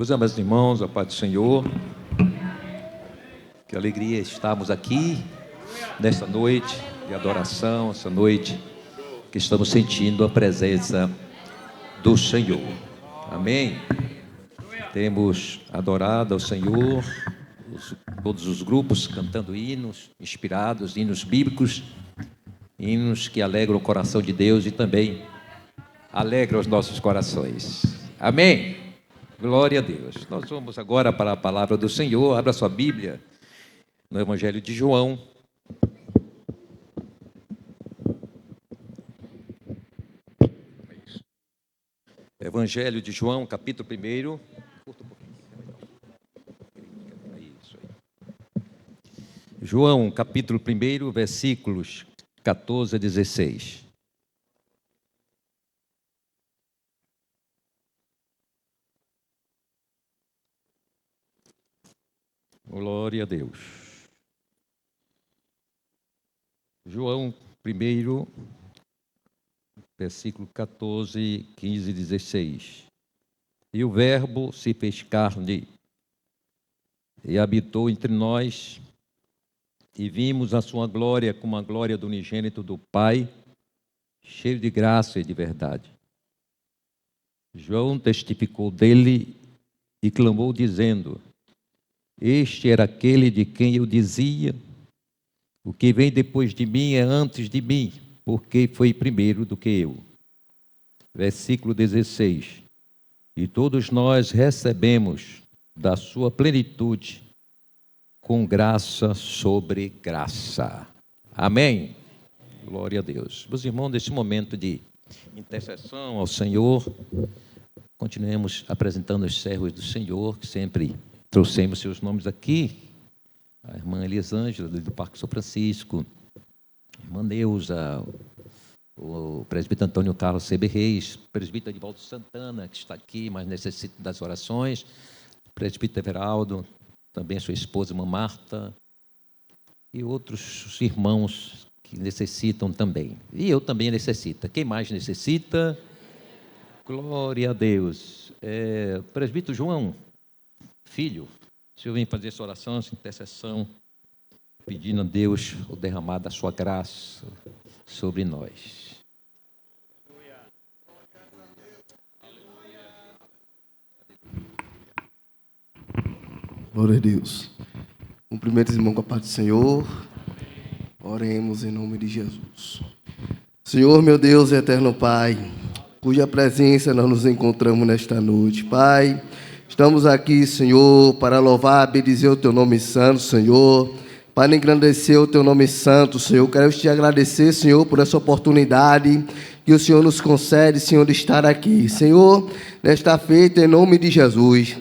Meus amados irmãos, a paz do Senhor, que alegria estarmos aqui nesta noite de adoração, essa noite que estamos sentindo a presença do Senhor. Amém? Temos adorado ao Senhor, todos os grupos cantando hinos inspirados, hinos bíblicos, hinos que alegram o coração de Deus e também alegram os nossos corações. Amém? Glória a Deus. Nós vamos agora para a palavra do Senhor. Abra sua Bíblia no Evangelho de João. Evangelho de João, capítulo 1. João, capítulo 1, versículos 14 a 16. Glória a Deus. João 1, versículo 14, 15 e 16. E o Verbo se fez carne e habitou entre nós, e vimos a sua glória como a glória do unigênito do Pai, cheio de graça e de verdade. João testificou dele e clamou dizendo: Este era aquele de quem eu dizia: o que vem depois de mim é antes de mim, porque foi primeiro do que eu. Versículo 16. E todos nós recebemos da sua plenitude, com graça sobre graça. Amém? Glória a Deus. Meus irmãos, nesse momento de intercessão ao Senhor, continuemos apresentando os servos do Senhor, que sempre trouxemos seus nomes aqui. A irmã Elisângela, do Parque São Francisco, a irmã Neuza, o presbítero Antônio Carlos C.B. Reis, o presbítero Edivaldo Santana, que está aqui, mas necessita das orações, o presbítero Everaldo, também a sua esposa, irmã Marta, e outros irmãos que necessitam também. E eu também necessito. Quem mais necessita? Glória a Deus. Presbítero João, filho, o Senhor vem fazer essa oração, essa intercessão, pedindo a Deus o derramar da sua graça sobre nós. Glória a Deus. Cumprimentos, irmão, com a paz do Senhor. Oremos em nome de Jesus. Senhor, meu Deus e eterno Pai, cuja presença nós nos encontramos nesta noite. Pai, estamos aqui, Senhor, para louvar e bendizer o Teu nome santo, Senhor, para engrandecer o Teu nome santo, Senhor. Quero te agradecer, Senhor, por essa oportunidade que o Senhor nos concede, Senhor, de estar aqui. Senhor, nesta feita, em nome de Jesus,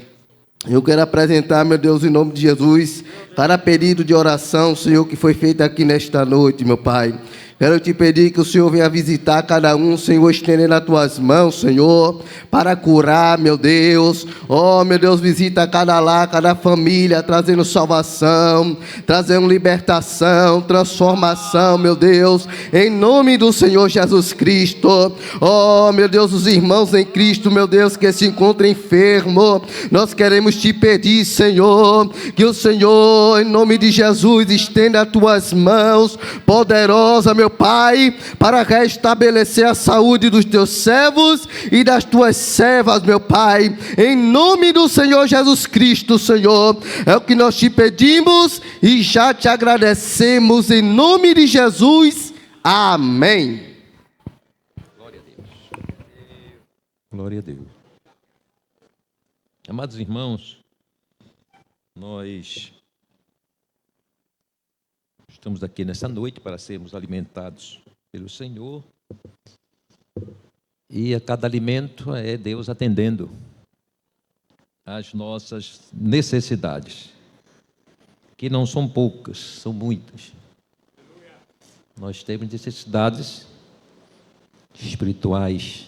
eu quero apresentar, meu Deus, em nome de Jesus, cada pedido de oração, Senhor, que foi feito aqui nesta noite, meu Pai. Quero te pedir que o Senhor venha visitar cada um, Senhor, estendendo as tuas mãos, Senhor, para curar, meu Deus. Oh, meu Deus, visita cada lar, cada família, trazendo salvação, trazendo libertação, transformação, meu Deus, em nome do Senhor Jesus Cristo. Oh, meu Deus, os irmãos em Cristo, meu Deus, que se encontram enfermos, nós queremos te pedir, Senhor, que o Senhor, em nome de Jesus, estenda as tuas mãos poderosa, meu Pai, para restabelecer a saúde dos teus servos e das tuas servas, meu Pai, em nome do Senhor Jesus Cristo, Senhor, é o que nós te pedimos e já te agradecemos em nome de Jesus, amém. Glória a Deus. Glória a Deus. Amados irmãos, nós estamos aqui nessa noite para sermos alimentados pelo Senhor, e a cada alimento é Deus atendendo às nossas necessidades, que não são poucas, são muitas. Nós temos necessidades espirituais,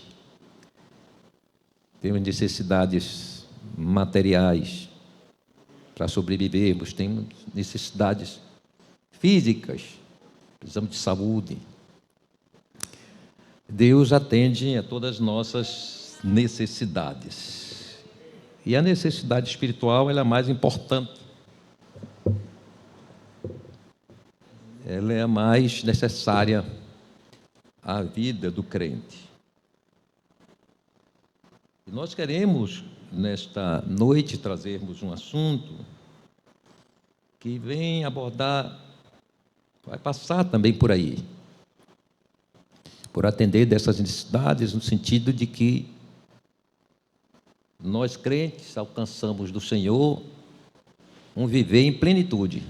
temos necessidades materiais para sobrevivermos, temos necessidades físicas, precisamos de saúde. Deus atende a todas as nossas necessidades. E a necessidade espiritual ela é a mais importante. Ela é a mais necessária à vida do crente. E nós queremos, nesta noite, trazermos um assunto que vem abordar, vai passar também por aí, por atender dessas necessidades, no sentido de que nós crentes alcançamos do Senhor um viver em plenitude.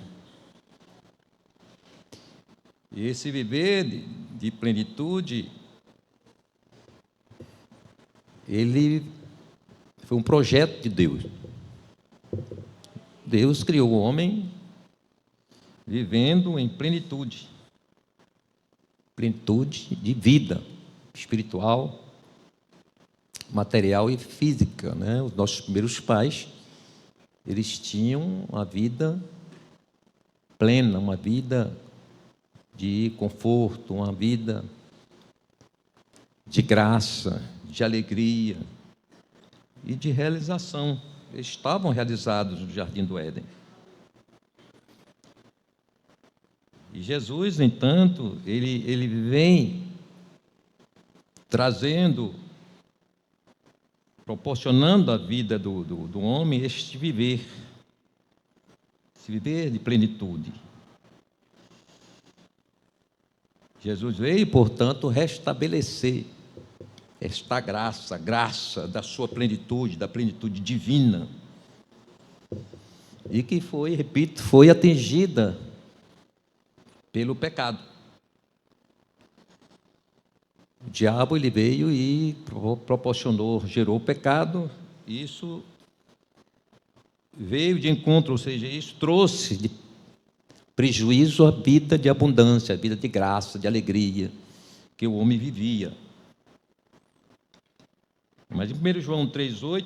E esse viver de plenitude, ele foi um projeto de Deus. Deus criou o homem vivendo em plenitude. Plenitude de vida espiritual, material e física, né? Os nossos primeiros pais, eles tinham uma vida plena, uma vida de conforto, uma vida de graça, de alegria e de realização. Eles estavam realizados no Jardim do Éden. E Jesus, no entanto, ele vem trazendo, proporcionando à vida do homem este viver, esse viver de plenitude. Jesus veio, portanto, restabelecer esta graça, a graça da sua plenitude, da plenitude divina, e que foi, repito, foi atingida pelo pecado. O diabo ele veio e proporcionou, gerou o pecado, isso veio de encontro, ou seja, isso trouxe de prejuízo à vida de abundância, à vida de graça, de alegria que o homem vivia. Mas em 1 João 3,8,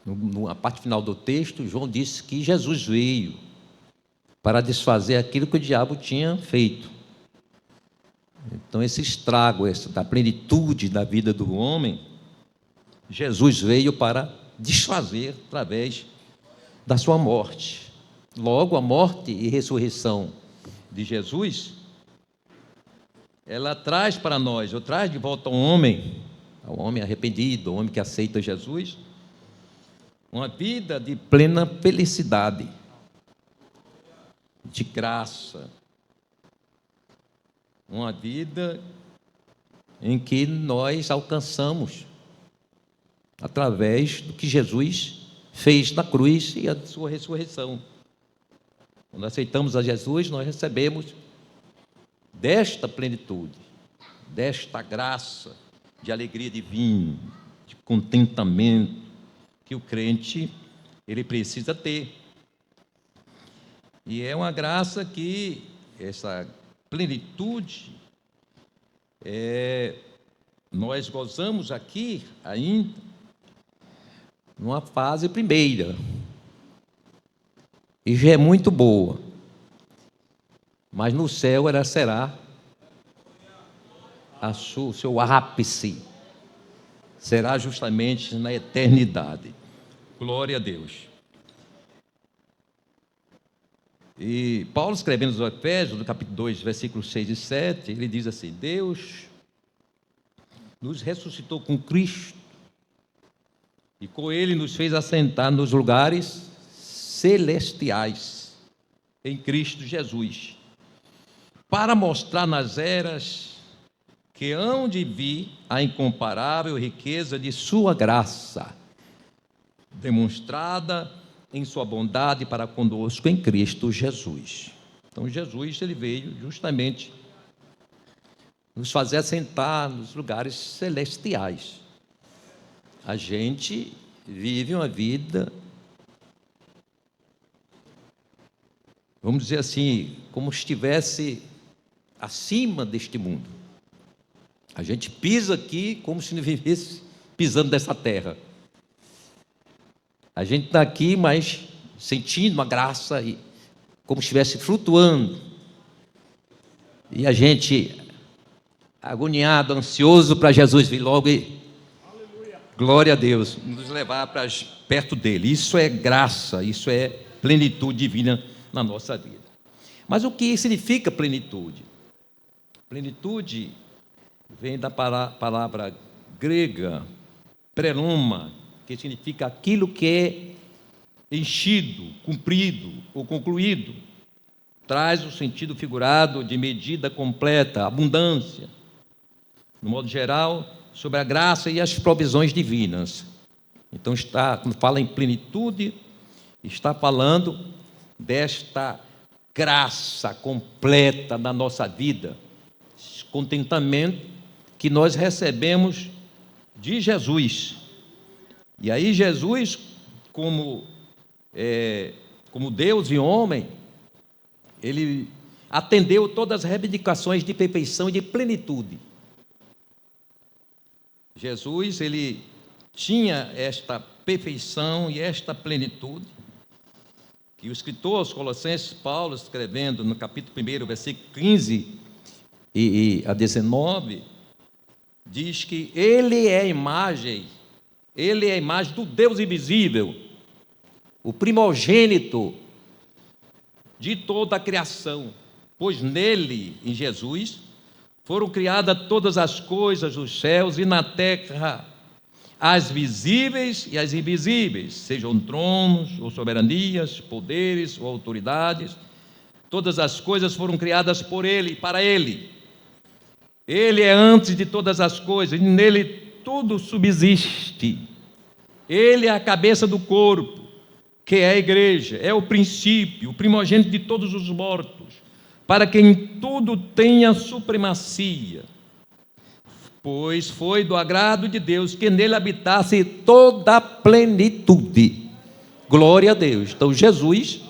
na parte final do texto, João disse que Jesus veio para desfazer aquilo que o diabo tinha feito. Então, esse estrago, da plenitude da vida do homem, Jesus veio para desfazer através da sua morte. Logo, a morte e ressurreição de Jesus, ela traz para nós, ou traz de volta ao homem arrependido, ao homem que aceita Jesus, uma vida de plena felicidade, de graça, uma vida em que nós alcançamos através do que Jesus fez na cruz e a sua ressurreição. Quando aceitamos a Jesus, nós recebemos desta plenitude, desta graça de alegria divina, de contentamento que o crente ele precisa ter. E é uma graça que essa plenitude nós gozamos aqui ainda numa fase primeira, e já é muito boa, mas no céu ela será o seu ápice, será justamente na eternidade. Glória a Deus. E Paulo, escrevendo aos Efésios, no capítulo 2, versículos 6 e 7, ele diz assim: Deus nos ressuscitou com Cristo e com Ele nos fez assentar nos lugares celestiais em Cristo Jesus, para mostrar nas eras que hão de vir a incomparável riqueza de sua graça, demonstrada em sua bondade para conosco em Cristo Jesus. Então Jesus ele veio justamente nos fazer assentar nos lugares celestiais. A gente vive uma vida, vamos dizer assim, como se estivesse acima deste mundo. A gente pisa aqui como se não vivesse pisando dessa terra. A gente está aqui, mas sentindo uma graça, como se estivesse flutuando. E a gente agoniado, ansioso para Jesus vir logo e Glória a Deus, nos levar para perto dele. Isso é graça, isso é plenitude divina na nossa vida. Mas o que significa plenitude? Plenitude vem da palavra grega, pleroma, que significa aquilo que é enchido, cumprido ou concluído. Traz o sentido figurado de medida completa, abundância. No modo geral, sobre a graça e as provisões divinas. Então, quando fala em plenitude, está falando desta graça completa na nossa vida, esse contentamento que nós recebemos de Jesus. E aí Jesus, como Deus e homem, ele atendeu todas as reivindicações de perfeição e de plenitude. Jesus, ele tinha esta perfeição e esta plenitude, que o escritor aos Colossenses, Paulo, escrevendo no capítulo 1, versículo 15 a 19, diz que ele é a imagem do Deus invisível, o primogênito de toda a criação, pois nele, em Jesus, foram criadas todas as coisas dos céus e na terra, as visíveis e as invisíveis, sejam tronos ou soberanias, poderes ou autoridades, todas as coisas foram criadas por ele e para ele. Ele é antes de todas as coisas, e nele tudo subsiste. Ele é a cabeça do corpo, que é a igreja, é o princípio, o primogênito de todos os mortos, para que em tudo tenha supremacia. Pois foi do agrado de Deus que nele habitasse toda a plenitude. Glória a Deus. Então Jesus,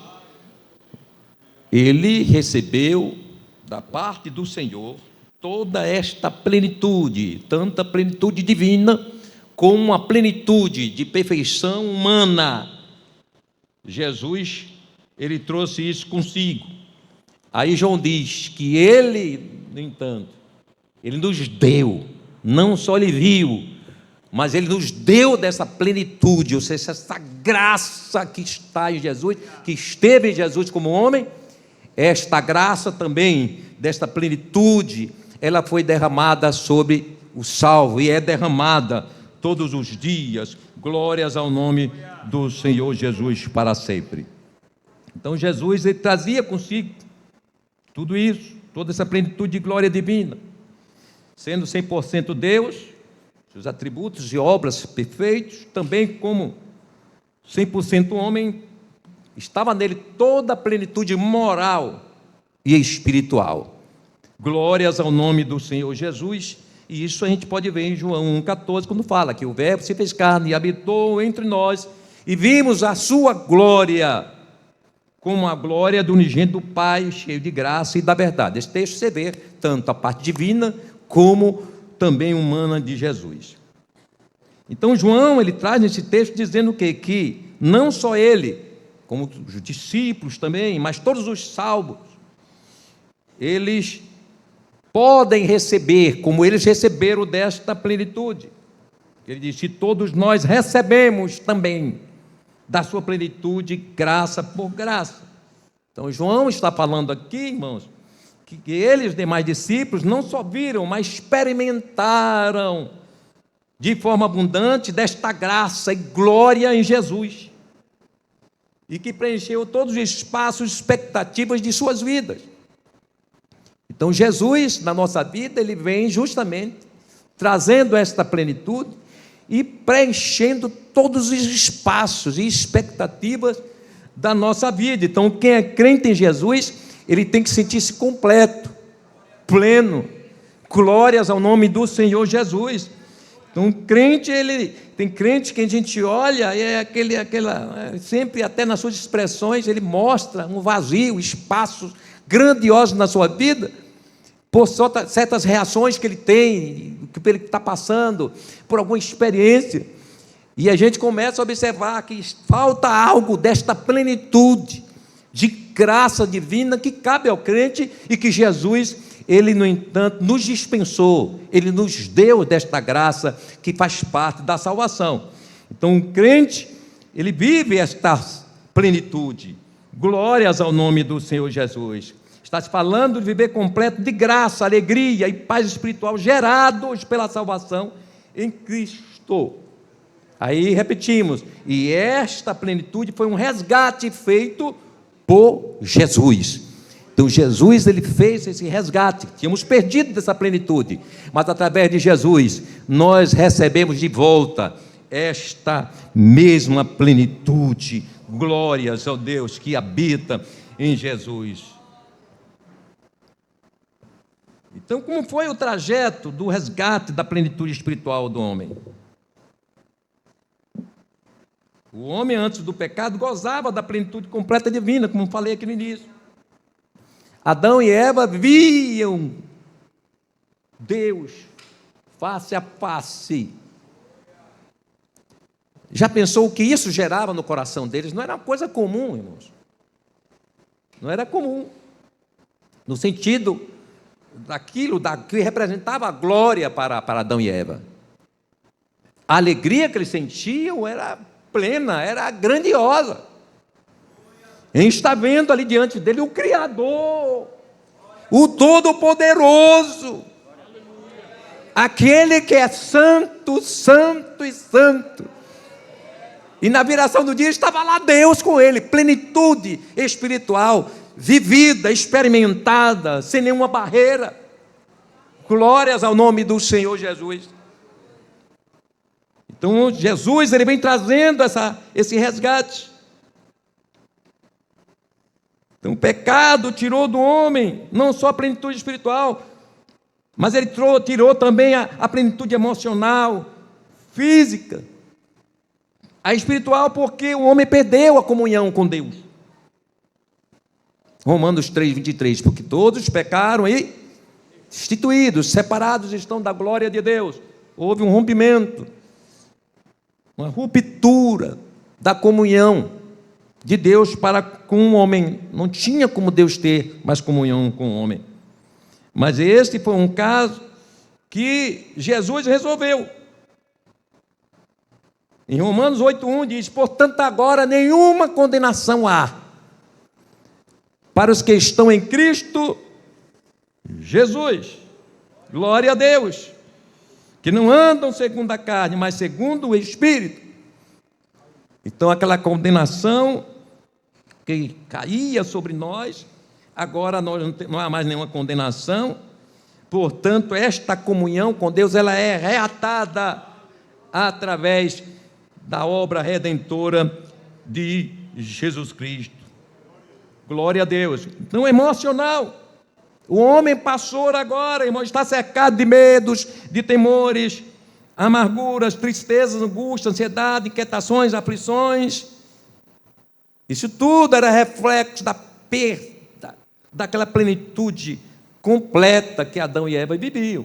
ele recebeu da parte do Senhor toda esta plenitude, tanto a plenitude divina como a plenitude de perfeição humana. Jesus, ele trouxe isso consigo. Aí João diz que ele, no entanto, ele nos deu, não só ele viu, mas ele nos deu dessa plenitude, ou seja, essa graça que está em Jesus, que esteve em Jesus como homem, esta graça também, desta plenitude, ela foi derramada sobre o salvo, e é derramada todos os dias. Glórias ao nome do Senhor Jesus para sempre. Então Jesus, ele trazia consigo tudo isso, toda essa plenitude de glória divina, sendo 100% Deus, seus atributos e obras perfeitos, também como 100% homem, estava nele toda a plenitude moral e espiritual. Glórias ao nome do Senhor Jesus. E isso a gente pode ver em João 1,14, quando fala que o Verbo se fez carne e habitou entre nós, e vimos a sua glória, como a glória do unigênito do Pai, cheio de graça e da verdade. Esse texto você vê tanto a parte divina, como também humana de Jesus. Então João, ele traz nesse texto dizendo o quê? Que não só ele, como os discípulos também, mas todos os salvos, eles podem receber, como eles receberam desta plenitude. Ele diz: se todos nós recebemos também da sua plenitude, graça por graça. Então João está falando aqui, irmãos, que eles, os demais discípulos, não só viram, mas experimentaram de forma abundante desta graça e glória em Jesus, e que preencheu todos os espaços e expectativas de suas vidas. Então Jesus, na nossa vida, ele vem justamente trazendo esta plenitude e preenchendo todos os espaços e expectativas da nossa vida. Então quem é crente em Jesus, ele tem que sentir-se completo, pleno. Glórias ao nome do Senhor Jesus. Então crente, tem crente que a gente olha e sempre até nas suas expressões ele mostra um vazio, espaços grandiosos na sua vida, por certas reações que ele tem, que ele está passando, por alguma experiência, e a gente começa a observar que falta algo desta plenitude de graça divina que cabe ao crente, e que Jesus, Ele, no entanto, nos dispensou, Ele nos deu desta graça que faz parte da salvação. Então, o crente, ele vive esta plenitude. Glórias ao nome do Senhor Jesus. Está se falando de viver completo de graça, alegria e paz espiritual gerados pela salvação em Cristo. Aí repetimos, e esta plenitude foi um resgate feito por Jesus. Então Jesus, ele fez esse resgate, tínhamos perdido dessa plenitude, mas através de Jesus nós recebemos de volta esta mesma plenitude. Glórias ao Deus que habita em Jesus. Então, como foi o trajeto do resgate da plenitude espiritual do homem? O homem, antes do pecado, gozava da plenitude completa divina, como falei aqui no início. Adão e Eva viam Deus face a face. Já pensou o que isso gerava no coração deles? Não era uma coisa comum, irmãos. Não era comum. No sentido daquilo que representava a glória para Adão e Eva. A alegria que eles sentiam era plena, era grandiosa. A gente está vendo ali diante dele o Criador, o Todo-Poderoso, aquele que é santo, santo e santo. E na viração do dia estava lá Deus com ele, plenitude espiritual, vivida, experimentada, sem nenhuma barreira. Glórias ao nome do Senhor Jesus. Então Jesus, ele vem trazendo esse resgate. Então o pecado tirou do homem não só a plenitude espiritual, mas ele tirou também a plenitude emocional, física, a espiritual, porque o homem perdeu a comunhão com Deus. Romanos 3:23, porque todos pecaram e destituídos, separados estão da glória de Deus. Houve um rompimento, uma ruptura da comunhão de Deus para com o homem. Não tinha como Deus ter mais comunhão com o homem. Mas este foi um caso que Jesus resolveu. Em Romanos 8:1 diz: portanto agora nenhuma condenação há para os que estão em Cristo Jesus. Glória a Deus, que não andam segundo a carne, mas segundo o Espírito. Então aquela condenação que caía sobre nós, agora não há mais nenhuma condenação. Portanto, esta comunhão com Deus, ela é reatada através da obra redentora de Jesus Cristo. Glória a Deus. Então, emocional. O homem passou agora, irmão, está cercado de medos, de temores, amarguras, tristezas, angústia, ansiedade, inquietações, aflições. Isso tudo era reflexo da perda, daquela plenitude completa que Adão e Eva viviam.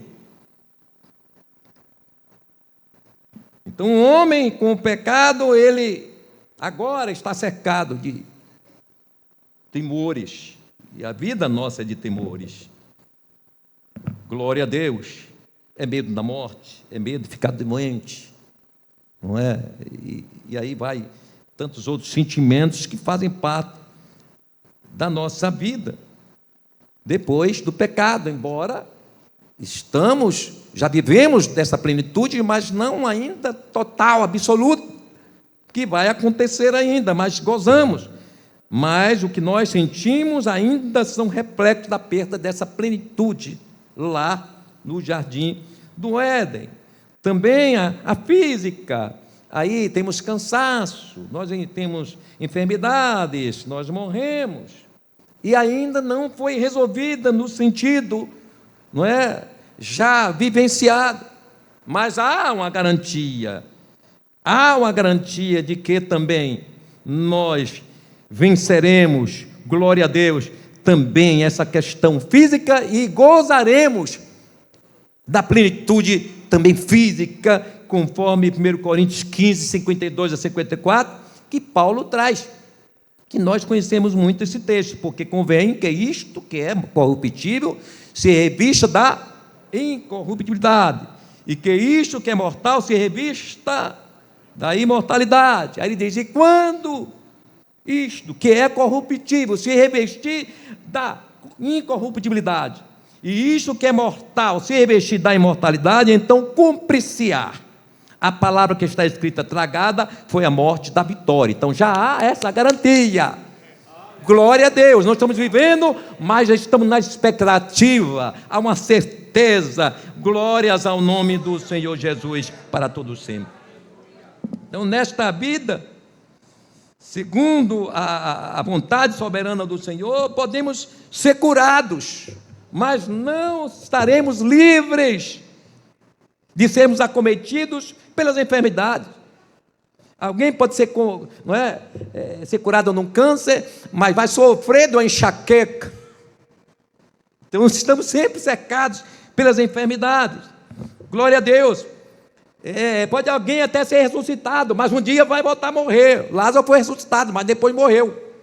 Então, o homem com o pecado, ele agora está cercado de temores. E a vida nossa é de temores. Glória a Deus. É medo da morte, é medo de ficar doente, não é? E aí vai tantos outros sentimentos que fazem parte da nossa vida depois do pecado, embora já vivemos dessa plenitude, mas não ainda total, absoluta, que vai acontecer ainda, mas gozamos. Mas o que nós sentimos ainda são reflexos da perda dessa plenitude lá no jardim do Éden. Também a física, aí temos cansaço, nós temos enfermidades, nós morremos, e ainda não foi resolvida no sentido, não é, já vivenciado, mas há uma garantia de que também nós venceremos, glória a Deus, também essa questão física e gozaremos da plenitude também física, conforme 1 Coríntios 15, 52 a 54, que Paulo traz, que nós conhecemos muito esse texto, porque convém que isto que é corruptível se revista da incorruptibilidade, e que isto que é mortal se revista da imortalidade. Aí ele diz: e quando isto que é corruptível se revestir da incorruptibilidade, e isto que é mortal se revestir da imortalidade, então cumpre-se-á a palavra que está escrita: tragada foi a morte da vitória. Então já há essa garantia. Glória a Deus, nós estamos vivendo, mas já estamos na expectativa, há uma certeza. Glórias ao nome do Senhor Jesus para todo sempre. Então, nesta vida, segundo a vontade soberana do Senhor, podemos ser curados, mas não estaremos livres de sermos acometidos pelas enfermidades. Alguém pode ser, ser curado num câncer, mas vai sofrer de uma enxaqueca. Então, estamos sempre cercados pelas enfermidades. Glória a Deus. Pode alguém até ser ressuscitado, mas um dia vai voltar a morrer. Lázaro foi ressuscitado, mas depois morreu.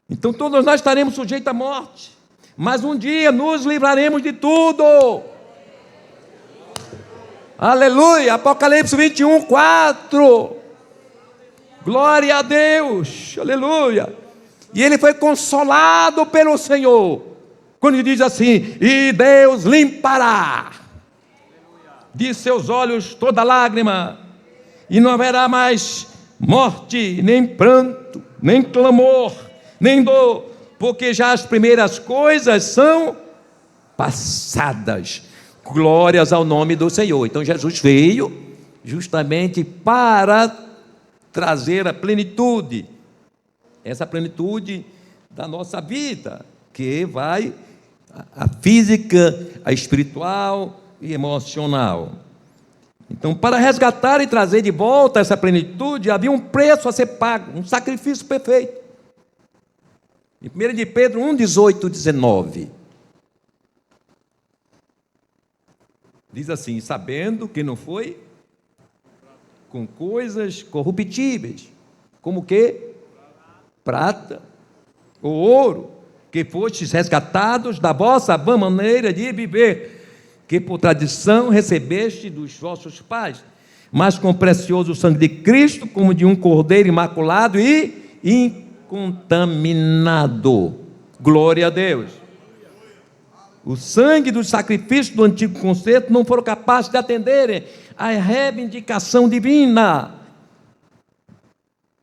Então, todos nós estaremos sujeitos à morte, mas um dia nos livraremos de tudo. Aleluia, Apocalipse 21, 4, glória a Deus, aleluia. E ele foi consolado pelo Senhor, quando ele diz assim: e Deus limpará de seus olhos toda lágrima, e não haverá mais morte, nem pranto, nem clamor, nem dor, porque já as primeiras coisas são passadas. Glórias ao nome do Senhor. Então Jesus veio justamente para trazer a plenitude, essa plenitude da nossa vida, que vai a física, a espiritual e emocional. Então, para resgatar e trazer de volta essa plenitude, havia um preço a ser pago, um sacrifício perfeito. Em 1 de Pedro 1, 18, 19. Diz assim: sabendo que não foi com coisas corruptíveis, como o quê? Prata ou ouro, que fostes resgatados da vossa vã maneira de viver, que por tradição recebeste dos vossos pais, mas com o precioso sangue de Cristo, como de um cordeiro imaculado e incontaminado. Glória a Deus. O sangue dos sacrifícios do antigo concerto não foram capazes de atenderem à reivindicação divina.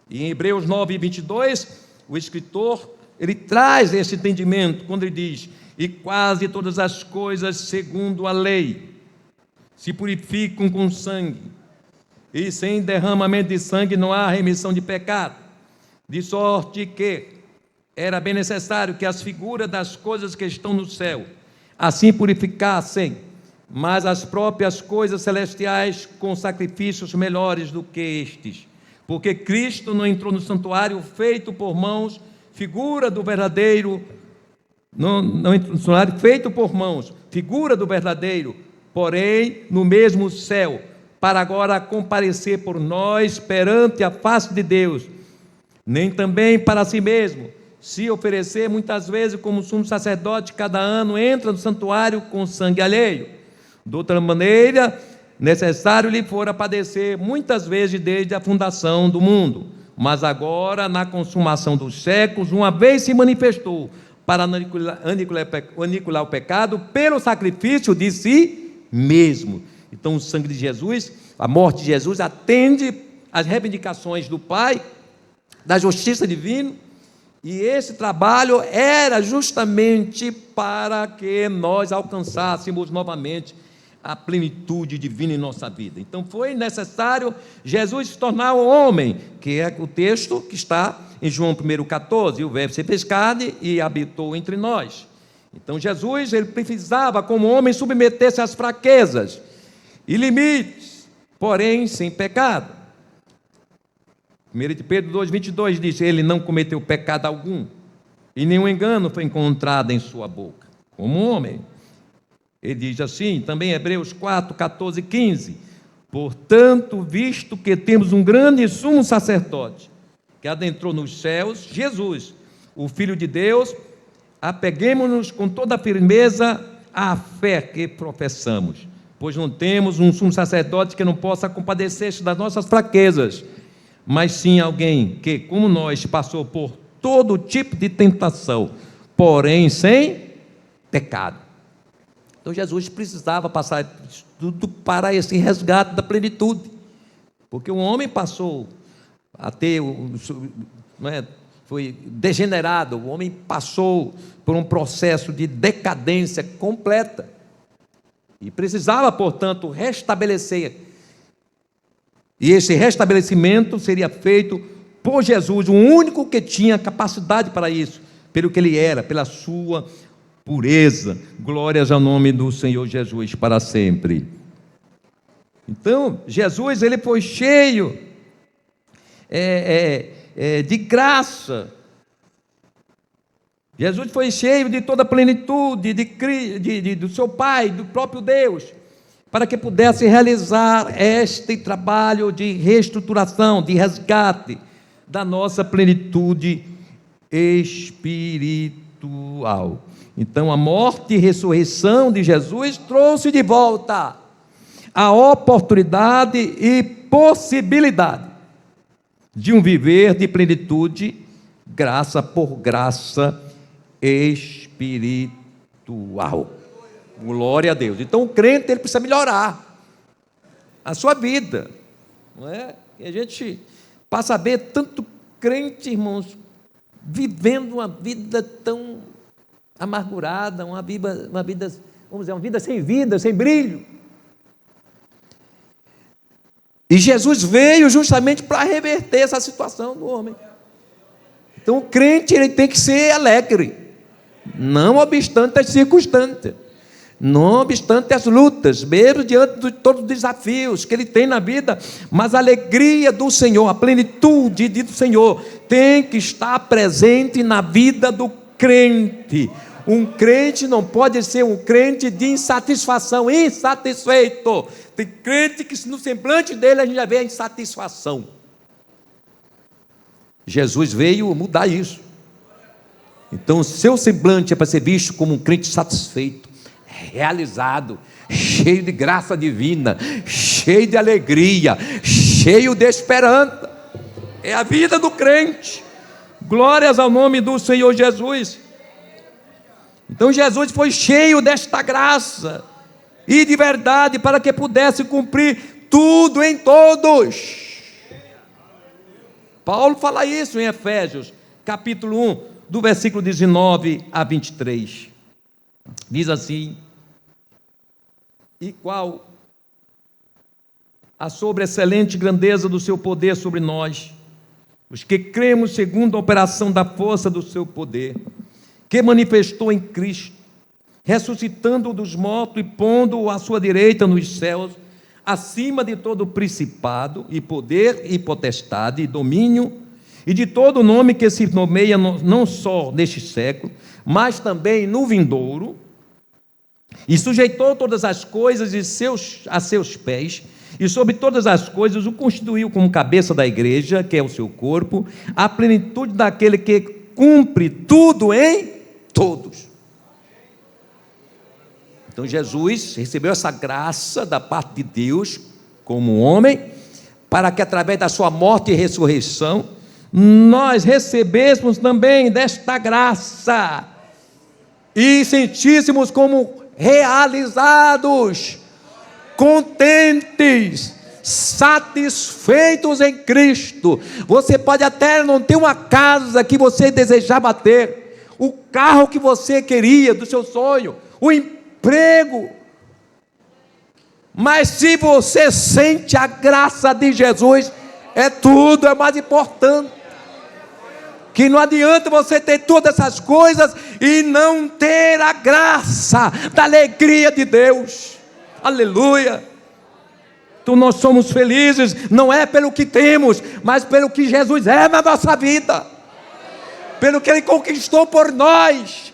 E em Hebreus 9, 22, o escritor, ele traz esse entendimento, quando ele diz: e quase todas as coisas segundo a lei se purificam com sangue, e sem derramamento de sangue não há remissão de pecado, de sorte que era bem necessário que as figuras das coisas que estão no céu assim purificassem, mas as próprias coisas celestiais com sacrifícios melhores do que estes, porque Cristo não entrou no santuário feito por mãos, figura do verdadeiro, não entrou no santuário feito por mãos, figura do verdadeiro, porém no mesmo céu, para agora comparecer por nós perante a face de Deus, nem também para si mesmo se oferecer muitas vezes como sumo sacerdote, cada ano entra no santuário com sangue alheio. De outra maneira, necessário lhe fora padecer muitas vezes desde a fundação do mundo, mas agora, na consumação dos séculos, uma vez se manifestou para aniquilar o pecado pelo sacrifício de si mesmo. Então, o sangue de Jesus, a morte de Jesus, atende às reivindicações do Pai, da justiça divina. E esse trabalho era justamente para que nós alcançássemos novamente a plenitude divina em nossa vida. Então foi necessário Jesus se tornar um homem, que é o texto que está em João 1,14, o verbo se fez carne e habitou entre nós. Então Jesus, ele precisava como homem submeter-se às fraquezas e limites, porém sem pecado. 1 de Pedro 2,22 diz: ele não cometeu pecado algum, e nenhum engano foi encontrado em sua boca, como homem. Ele diz assim, também Hebreus 4, 14 e 15: portanto, visto que temos um grande sumo sacerdote, que adentrou nos céus, Jesus, o Filho de Deus, apeguemo-nos com toda a firmeza à fé que professamos, pois não temos um sumo sacerdote que não possa compadecer-se das nossas fraquezas, mas sim alguém que, como nós, passou por todo tipo de tentação, porém sem pecado. Então Jesus precisava passar tudo para esse resgate da plenitude, porque o homem passou a ter, foi degenerado, o homem passou por um processo de decadência completa, e precisava, portanto, restabelecer, e esse restabelecimento seria feito por Jesus, o único que tinha capacidade para isso, pelo que ele era, pela sua pureza. Glórias ao nome do Senhor Jesus para sempre. Então, Jesus, ele foi cheio de graça. Jesus foi cheio de toda a plenitude do seu Pai, do próprio Deus, para que pudesse realizar este trabalho de reestruturação, de resgate da nossa plenitude espiritual. Então, a morte e ressurreição de Jesus trouxe de volta a oportunidade e possibilidade de um viver de plenitude, graça por graça espiritual. Glória a Deus. Então, o crente, ele precisa melhorar a sua vida, não é? E a gente passa a ver tanto crente, irmãos, vivendo uma vida tão amargurada, uma vida, vamos dizer, uma vida, sem brilho. E Jesus veio justamente para reverter essa situação do homem. Então, o crente, ele tem que ser alegre, não obstante as circunstâncias, não obstante as lutas, mesmo diante de todos os desafios que ele tem na vida, mas a alegria do Senhor, a plenitude do Senhor tem que estar presente na vida do crente. Um crente não pode ser um crente de insatisfação, insatisfeito. Tem crente que no semblante dele a gente já vê a insatisfação. Jesus veio mudar isso. Então o seu semblante é para ser visto como um crente satisfeito, realizado, cheio de graça divina, cheio de alegria, cheio de esperança. É a vida do crente. Glórias ao nome do Senhor Jesus. Então Jesus foi cheio desta graça e de verdade, para que pudesse cumprir tudo em todos. Paulo fala isso em Efésios, capítulo 1, do versículo 19 a 23. Diz assim: e qual a sobreexcelente grandeza do seu poder sobre nós, os que cremos segundo a operação da força do seu poder, que manifestou em Cristo, ressuscitando-o dos mortos e pondo-o à sua direita nos céus, acima de todo principado e poder e potestade e domínio, e de todo nome que se nomeia não só neste século, mas também no vindouro, e sujeitou todas as coisas a seus pés, e sobre todas as coisas o constituiu como cabeça da igreja, que é o seu corpo, a plenitude daquele que cumpre tudo em todos. Então Jesus recebeu essa graça da parte de Deus como homem, para que através da sua morte e ressurreição nós recebêssemos também desta graça e sentíssemos como realizados, contentes, satisfeitos em Cristo. Você pode até não ter uma casa que você desejava ter, o carro que você queria, do seu sonho, o emprego, mas se você sente a graça de Jesus, tudo é mais importante. Que não adianta você ter todas essas coisas e não ter a graça da alegria de Deus. Aleluia. Então nós somos felizes, não é pelo que temos, mas pelo que Jesus é na nossa vida, pelo que Ele conquistou por nós,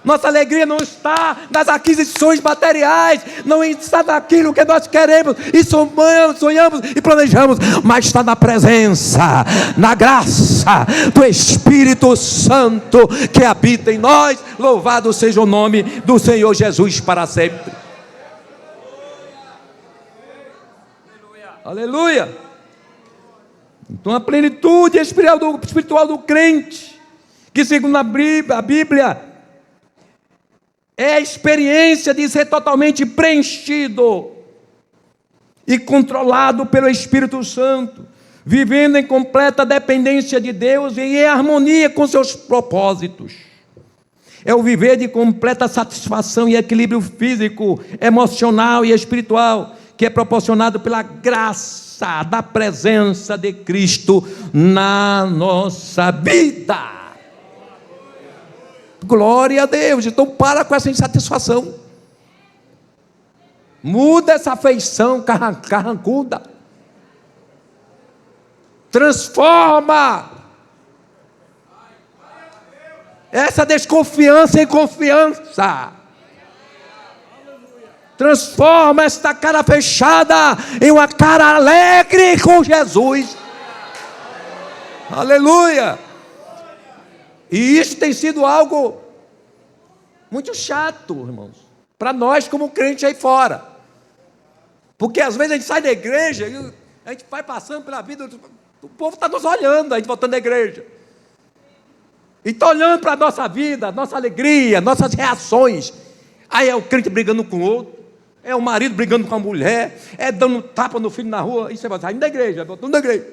Nossa alegria não está nas aquisições materiais, não está naquilo que nós queremos e sonhamos e planejamos, mas está na presença, na graça do Espírito Santo que habita em nós. Louvado seja o nome do Senhor Jesus para sempre. Aleluia! Então a plenitude espiritual do crente, que segundo a Bíblia, é a experiência de ser totalmente preenchido e controlado pelo Espírito Santo, vivendo em completa dependência de Deus e em harmonia com seus propósitos. É o viver de completa satisfação e equilíbrio físico, emocional e espiritual, que é proporcionado pela graça da presença de Cristo na nossa vida. Glória a Deus. Então para com essa insatisfação. Muda essa afeição carrancuda. Transforma essa desconfiança em confiança. Transforma esta cara fechada em uma cara alegre com Jesus. Aleluia. E isso tem sido algo muito chato, irmãos, para nós como crentes aí fora. Porque às vezes a gente sai da igreja e a gente vai passando pela vida, o povo está nos olhando, a gente voltando da igreja. E está olhando para a nossa vida, nossa alegria, nossas reações. Aí é o crente brigando com o outro, é o marido brigando com a mulher, é dando tapa no filho na rua, e você vai saindo da igreja, voltando da igreja.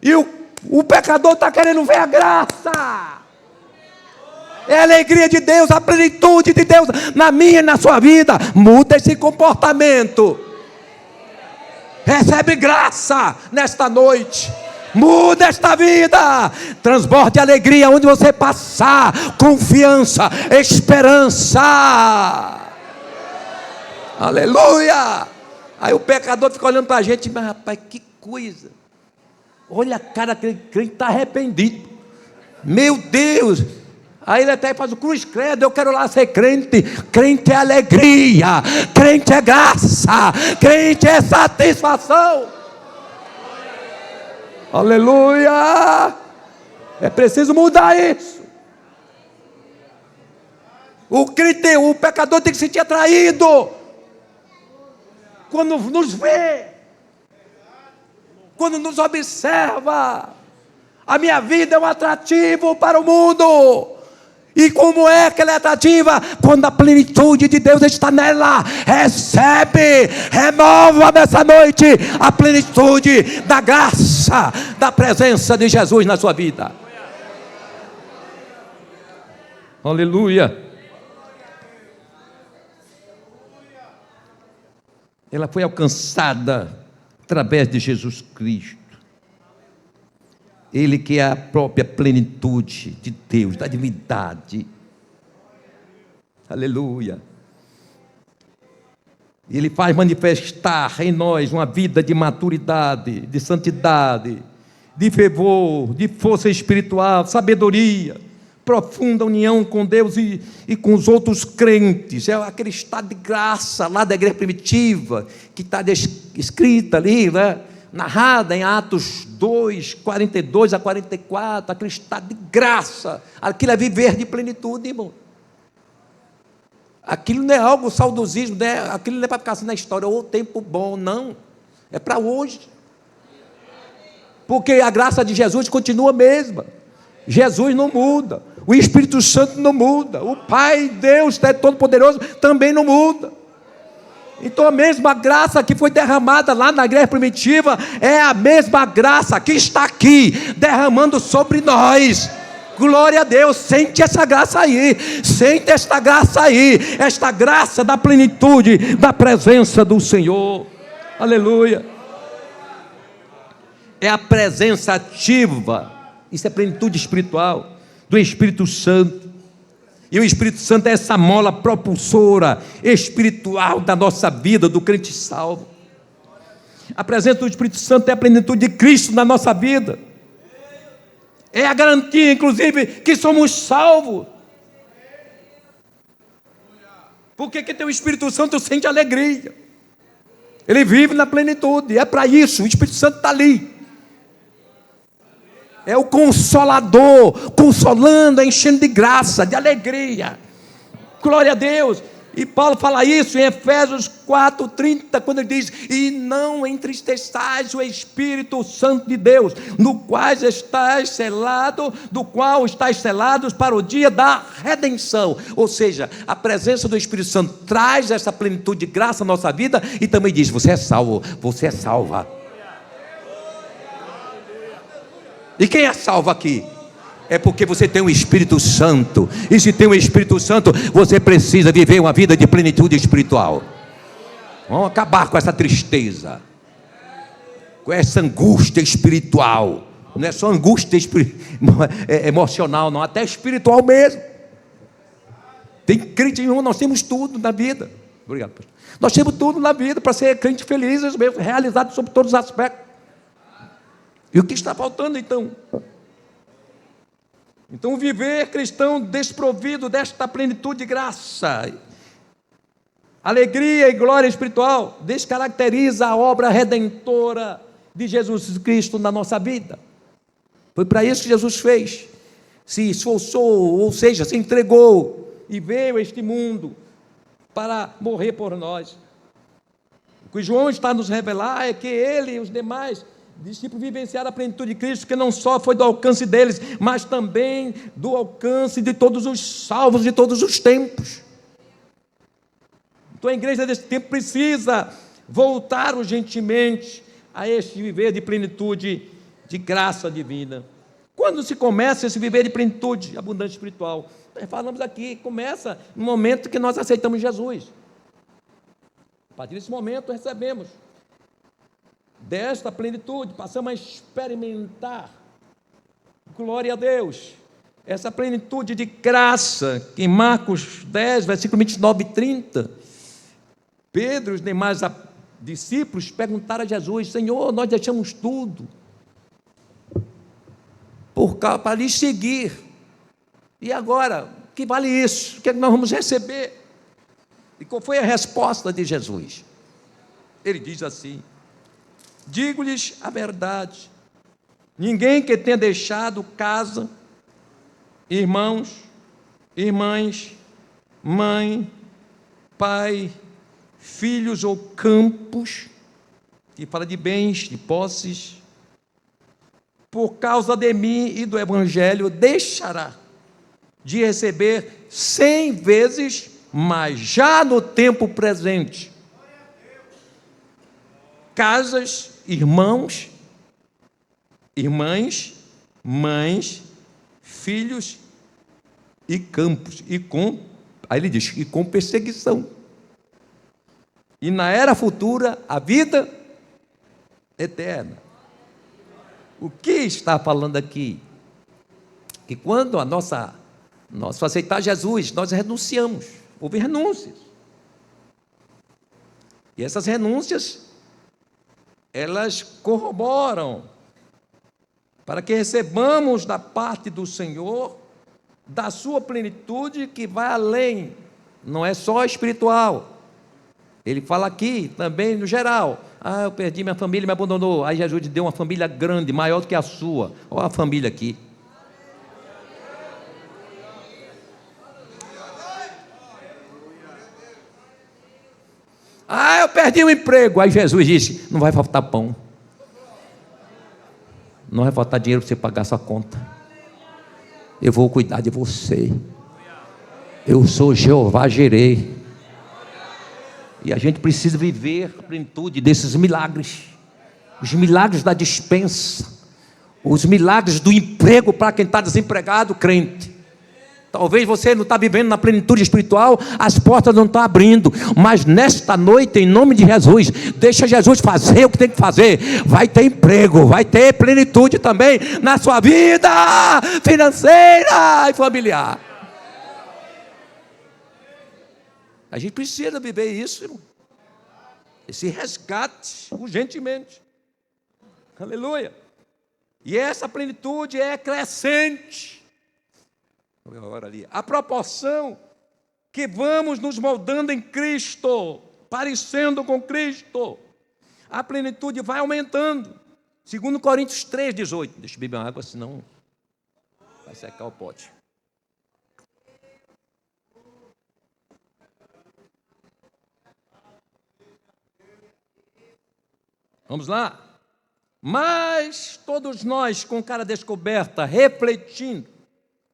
E o pecador está querendo ver a graça. É a alegria de Deus, a plenitude de Deus na minha e na sua vida. Muda esse comportamento. Recebe graça nesta noite. Muda esta vida. Transborde alegria onde você passar. Confiança, esperança. Aleluia. Aí o pecador fica olhando para a gente, mas rapaz, que coisa. Olha a cara daquele crente, está arrependido. Meu Deus. Aí ele até faz o cruz credo, eu quero lá ser crente. Crente é alegria, crente é graça, crente é satisfação. Aleluia. É preciso mudar isso. O pecador tem que se sentir atraído quando nos vê, quando nos observa. A minha vida é um atrativo para o mundo. E como é que ela é atrativa? Quando a plenitude de Deus está nela. Recebe, renova nessa noite a plenitude da graça, da presença de Jesus na sua vida. Aleluia. Ela foi alcançada através de Jesus Cristo. Ele que é a própria plenitude de Deus, da divindade. Aleluia. Ele faz manifestar em nós uma vida de maturidade, de santidade, de fervor, de força espiritual, sabedoria, profunda união com Deus e com os outros crentes. É aquele estado de graça lá da igreja primitiva, que está escrita ali, né? Narrada em Atos 2, 42 a 44, aquele estado de graça. Aquilo é viver de plenitude, irmão. Aquilo não é algo saudosismo, né? Aquilo não é para ficar assim na história, ô tempo bom, não. É para hoje. Porque a graça de Jesus continua a mesma. Jesus não muda, o Espírito Santo não muda, o Pai, Deus Todo-Poderoso também não muda. Então a mesma graça que foi derramada lá na igreja primitiva é a mesma graça que está aqui derramando sobre nós. Glória a Deus. Sente essa graça aí, sente esta graça aí, esta graça da plenitude da presença do Senhor. Aleluia. É a presença ativa, isso é plenitude espiritual do Espírito Santo. E o Espírito Santo é essa mola propulsora espiritual da nossa vida, do crente salvo. A presença do Espírito Santo é a plenitude de Cristo na nossa vida. É a garantia, inclusive, que somos salvos. Porque quem tem o Espírito Santo sente alegria. Ele vive na plenitude. É para isso, o Espírito Santo está ali. É o Consolador, consolando, enchendo de graça, de alegria. Glória a Deus. E Paulo fala isso em Efésios 4:30, quando ele diz: e não entristeçais o Espírito Santo de Deus, do qual estáis selados para o dia da redenção. Ou seja, a presença do Espírito Santo traz essa plenitude de graça à nossa vida e também diz: você é salvo, você é salva. E quem é salvo aqui? É porque você tem o Espírito Santo. E se tem o Espírito Santo, você precisa viver uma vida de plenitude espiritual. Vamos acabar com essa tristeza, com essa angústia espiritual. Não é só angústia emocional, não, até espiritual mesmo. Tem crente nenhum, nós temos tudo na vida. Obrigado, pastor. Nós temos tudo na vida para ser crentes felizes mesmo, realizados sobre todos os aspectos. E o que está faltando então? Então, viver cristão desprovido desta plenitude de graça, alegria e glória espiritual, descaracteriza a obra redentora de Jesus Cristo na nossa vida. Foi para isso que Jesus fez. Se esforçou, ou seja, se entregou e veio a este mundo para morrer por nós. O que João está a nos revelar é que ele e os demais discípulos vivenciaram a plenitude de Cristo, que não só foi do alcance deles, mas também do alcance de todos os salvos de todos os tempos. Então a igreja desse tempo precisa voltar urgentemente a este viver de plenitude de graça divina. Quando se começa esse viver de plenitude abundante espiritual? Nós falamos aqui, começa no momento que nós aceitamos Jesus. A partir desse momento recebemos desta plenitude, passamos a experimentar, glória a Deus, essa plenitude de graça, que em Marcos 10, versículo 29 e 30, Pedro e os demais discípulos perguntaram a Jesus: Senhor, nós deixamos tudo para lhe seguir, e agora, o que vale isso? O que é que nós vamos receber? E qual foi a resposta de Jesus? Ele diz assim: digo-lhes a verdade, ninguém que tenha deixado casa, irmãos, irmãs, mãe, pai, filhos ou campos, que fala de bens, de posses, por causa de mim e do Evangelho, deixará de receber 100 vezes mais, já no tempo presente, casas, irmãos, irmãs, mães, filhos e campos, aí ele diz, e com perseguição, e na era futura a vida eterna. O que está falando aqui? Que quando nós aceitar Jesus, nós renunciamos, houve renúncias, e essas renúncias elas corroboram para que recebamos da parte do Senhor, da sua plenitude que vai além, não é só espiritual. Ele fala aqui também no geral: eu perdi minha família, me abandonou. Aí Jesus deu uma família grande, maior do que a sua. Olha a família aqui. Eu perdi o emprego. Aí Jesus disse: não vai faltar pão, não vai faltar dinheiro para você pagar sua conta. Eu vou cuidar de você. Eu sou Jeová Jireh. E a gente precisa viver a plenitude desses milagres, os milagres da dispensa, os milagres do emprego para quem está desempregado, crente. Talvez você não está vivendo na plenitude espiritual, as portas não estão abrindo, mas nesta noite, em nome de Jesus, deixa Jesus fazer o que tem que fazer. Vai ter emprego, vai ter plenitude também na sua vida financeira e familiar. A gente precisa viver isso, irmão. Esse resgate, urgentemente. Aleluia. E essa plenitude é crescente. Agora ali, a proporção que vamos nos moldando em Cristo, parecendo com Cristo. A plenitude vai aumentando. 2 Coríntios 3,18. Deixa eu beber uma água, senão vai secar o pote. Vamos lá. Mas todos nós, com cara descoberta, refletindo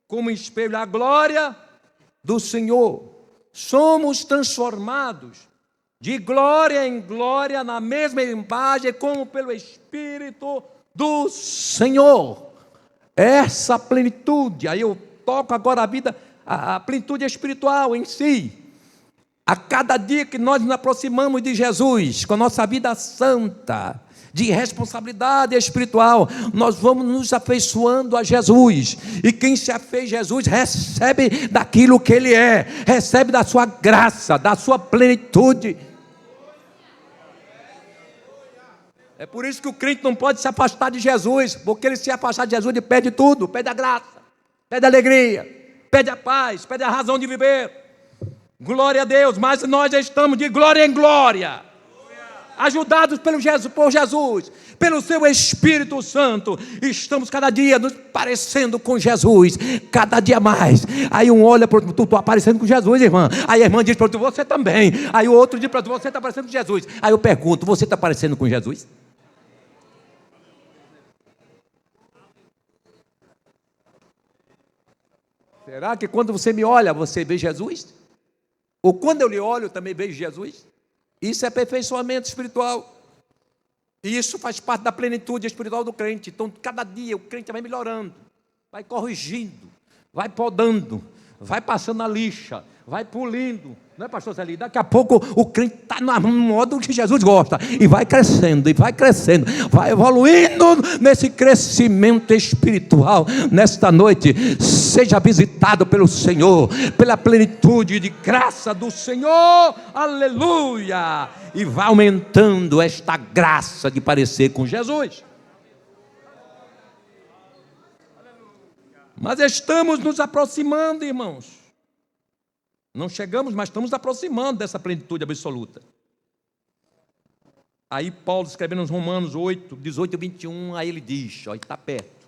como espelho a glória do Senhor, somos transformados de glória em glória na mesma imagem, como pelo Espírito do Senhor. Essa plenitude, aí eu toco agora a vida, a plenitude espiritual em si. A cada dia que nós nos aproximamos de Jesus, com a nossa vida santa, de responsabilidade espiritual, nós vamos nos afeiçoando a Jesus, e quem se afeiça a Jesus recebe daquilo que Ele é, recebe da sua graça, da sua plenitude. É por isso que o crente não pode se afastar de Jesus, porque ele se afastar de Jesus, ele perde tudo, perde a graça, perde a alegria, perde a paz, perde a razão de viver. Glória a Deus, mas nós já estamos de glória em glória, ajudados por Jesus, pelo seu Espírito Santo, estamos cada dia nos parecendo com Jesus, cada dia mais. Aí um olha para o outro, tu está parecendo com Jesus, irmã. Aí a irmã diz para o outro, você também. Aí o outro diz para o outro, você está parecendo com Jesus. Aí eu pergunto, você está parecendo com Jesus? Será que quando você me olha, você vê Jesus? Ou quando eu lhe olho, eu também vejo Jesus? Isso é aperfeiçoamento espiritual. E isso faz parte da plenitude espiritual do crente. Então, cada dia o crente vai melhorando, vai corrigindo, vai podando, vai passando a lixa, vai polindo. Não é, pastor Zé? Daqui a pouco o crente está no modo que Jesus gosta. E vai crescendo, vai evoluindo nesse crescimento espiritual. Nesta noite, seja visitado pelo Senhor, pela plenitude de graça do Senhor. Aleluia! E vai aumentando esta graça de parecer com Jesus. Mas estamos nos aproximando, irmãos. Não chegamos, mas estamos aproximando dessa plenitude absoluta. Aí Paulo, escrevendo nos Romanos 8, 18 e 21, aí ele diz, ó, está perto.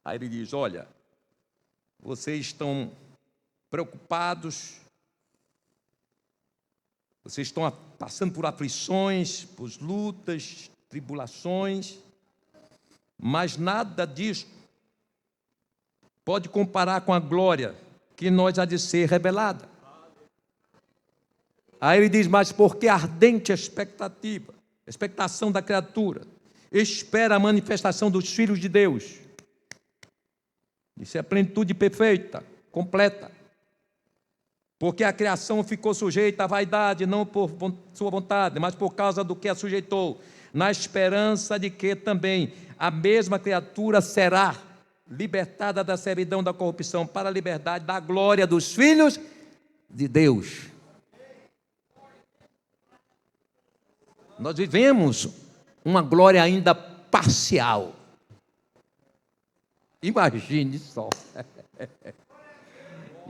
Aí ele diz, olha, vocês estão preocupados, vocês estão passando por aflições, por lutas, tribulações, mas nada disso pode comparar com a glória que nós há de ser revelada. Aí ele diz, mas porque a ardente expectação da criatura, espera a manifestação dos filhos de Deus. Isso é a plenitude perfeita, completa. Porque a criação ficou sujeita à vaidade, não por sua vontade, mas por causa do que a sujeitou, na esperança de que também a mesma criatura será libertada da servidão da corrupção para a liberdade da glória dos filhos de Deus. Nós vivemos uma glória ainda parcial. Imagine só.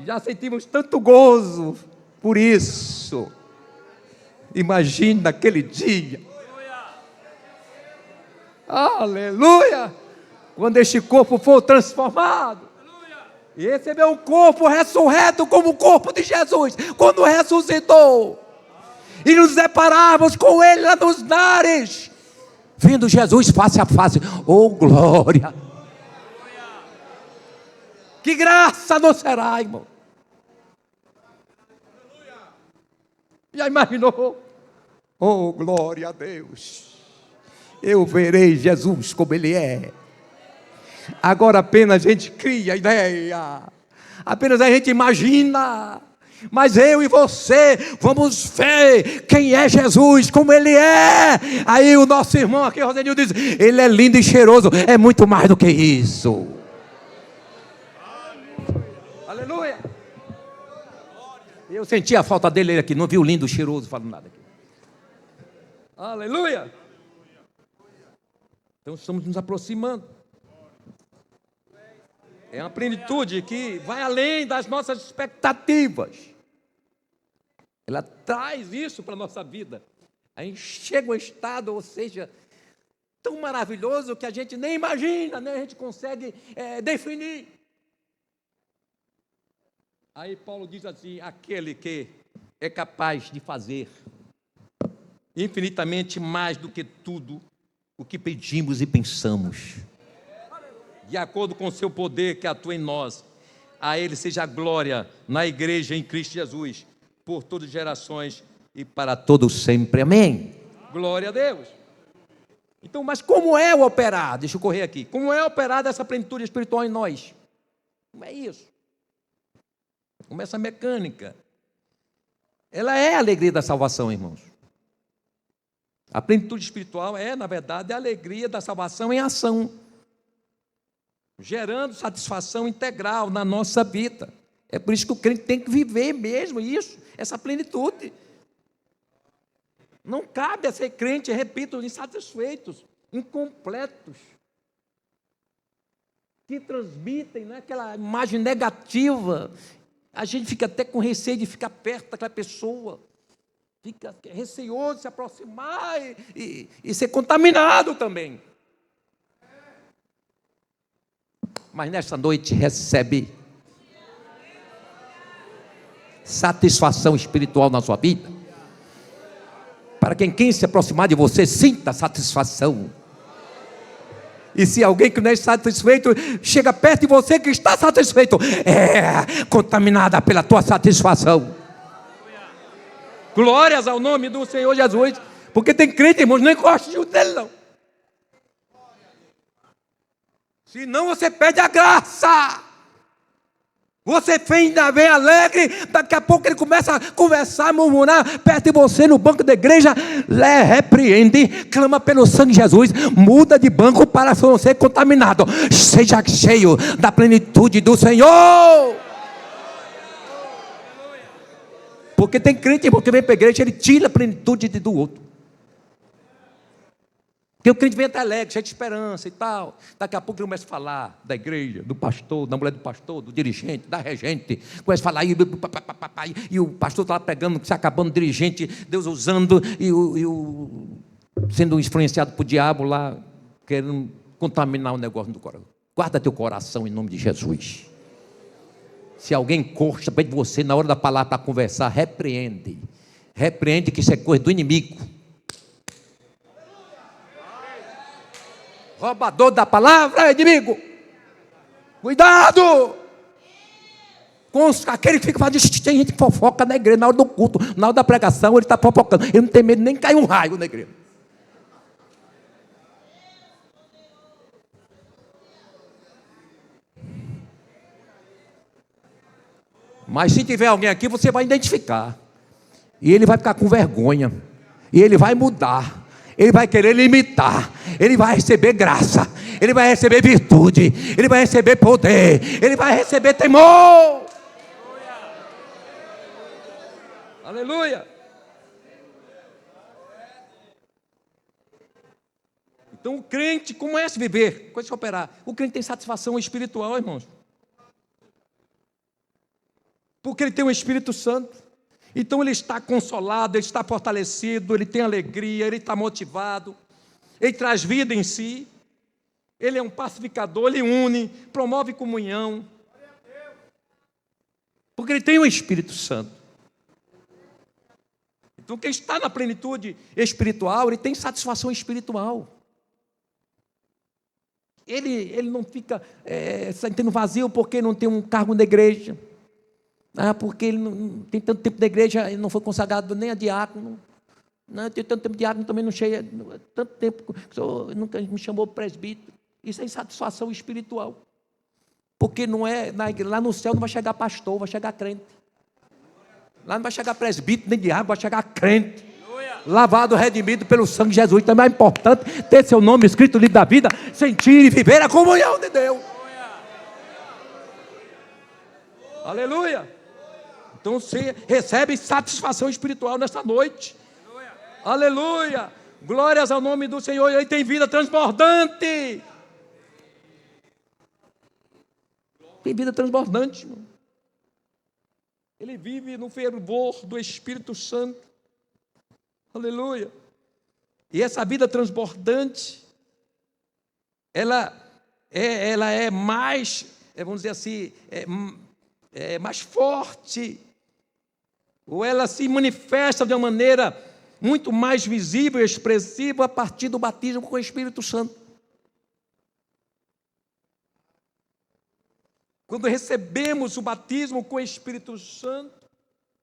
Já sentimos tanto gozo por isso. Imagine naquele dia. Aleluia! Quando este corpo for transformado e receber um corpo ressurreto como o corpo de Jesus, quando ressuscitou, e nos depararmos com Ele lá nos lares, vendo Jesus face a face. Oh, glória! Que graça não será, irmão? Já imaginou? Oh, glória a Deus! Eu verei Jesus como Ele é. Agora apenas a gente cria ideia, apenas a gente imagina, mas eu e você vamos ver quem é Jesus, como Ele é. Aí o nosso irmão aqui, Rosenil, diz, Ele é lindo e cheiroso, é muito mais do que isso. Aleluia. Eu senti a falta dele aqui, não vi o lindo e cheiroso falando nada aqui. Aleluia. Então estamos nos aproximando. É uma plenitude que vai além das nossas expectativas. Ela traz isso para a nossa vida. A gente chega a um estado, ou seja, tão maravilhoso que a gente nem imagina, nem a gente consegue definir. Aí Paulo diz assim: aquele que é capaz de fazer infinitamente mais do que tudo o que pedimos e pensamos, de acordo com o seu poder que atua em nós. A Ele seja a glória na igreja em Cristo Jesus, por todas as gerações e para todos sempre. Amém. Glória a Deus. Então, mas como é o operar? Deixa eu correr aqui. Como é operada essa plenitude espiritual em nós? Como é isso? Como é essa mecânica? Ela é a alegria da salvação, irmãos. A plenitude espiritual é, na verdade, a alegria da salvação em ação, gerando satisfação integral na nossa vida. É por isso que o crente tem que viver mesmo isso, essa plenitude. Não cabe a ser crente, repito, insatisfeitos, incompletos, que transmitem aquela imagem negativa. A gente fica até com receio de ficar perto daquela pessoa, fica receoso de se aproximar e ser contaminado também. Mas nesta noite recebe satisfação espiritual na sua vida, para quem se aproximar de você sinta satisfação. E se alguém que não é satisfeito chega perto de você que está satisfeito, é contaminada pela tua satisfação. Glórias ao nome do Senhor Jesus. Porque tem crente, irmãos, não encosta junto dele, não. Senão você perde a graça. Você ainda vem alegre, daqui a pouco ele começa a conversar, murmurar perto de você no banco da igreja, repreende, clama pelo sangue de Jesus, muda de banco para não ser contaminado. Seja cheio da plenitude do Senhor. Porque tem crente, irmão, que vem para a igreja, ele tira a plenitude do outro. Porque o crente vem até alegre, cheio de esperança e tal. Daqui a pouco ele começa a falar da igreja, do pastor, da mulher do pastor, do dirigente, da regente. Começa a falar, e o pastor está lá pegando, se acabando, o dirigente, Deus usando, sendo influenciado por diabo lá, querendo contaminar o negócio do coração. Guarda teu coração em nome de Jesus. Se alguém encosta perto de você na hora da palavra para conversar, repreende. Repreende que isso é coisa do inimigo. Roubador da palavra, inimigo. Cuidado com aquele que fica falando. Tem gente que fofoca na igreja na hora do culto, na hora da pregação, ele está fofocando. Ele não tem medo nem cair um raio na igreja. Mas se tiver alguém aqui, você vai identificar. E ele vai ficar com vergonha. E ele vai mudar. Ele vai querer limitar. Ele vai receber graça. Ele vai receber virtude. Ele vai receber poder. Ele vai receber temor. Aleluia. Então o crente, como é se viver? Coisa de operar. O crente tem satisfação espiritual, irmãos. Porque ele tem o Espírito Santo. Então ele está consolado, ele está fortalecido, ele tem alegria, ele está motivado, ele traz vida em si, ele é um pacificador, ele une, promove comunhão, porque ele tem o Espírito Santo. Então quem está na plenitude espiritual, ele tem satisfação espiritual. Ele não fica sentindo vazio porque não tem um cargo na igreja. Porque ele não tem tanto tempo da igreja, ele não foi consagrado nem a diácono. Não tem tanto tempo de diácono, também não cheia. Tanto tempo que o senhor nunca me chamou presbítero. Isso é insatisfação espiritual. Porque não é, lá no céu não vai chegar pastor, vai chegar crente. Lá não vai chegar presbítero, nem diácono, vai chegar crente. Lavado, redimido pelo sangue de Jesus. Também é importante ter seu nome escrito no livro da vida, sentir e viver a comunhão de Deus. Aleluia. Então você recebe satisfação espiritual nesta noite. Aleluia. Glórias ao nome do Senhor. Ele tem vida transbordante. tem vida transbordante, irmão. Ele vive no fervor do Espírito Santo. Aleluia. E essa vida transbordante, ela é mais, vamos dizer assim, é mais forte, ou ela se manifesta de uma maneira muito mais visível e expressiva a partir do batismo com o Espírito Santo. Quando recebemos o batismo com o Espírito Santo,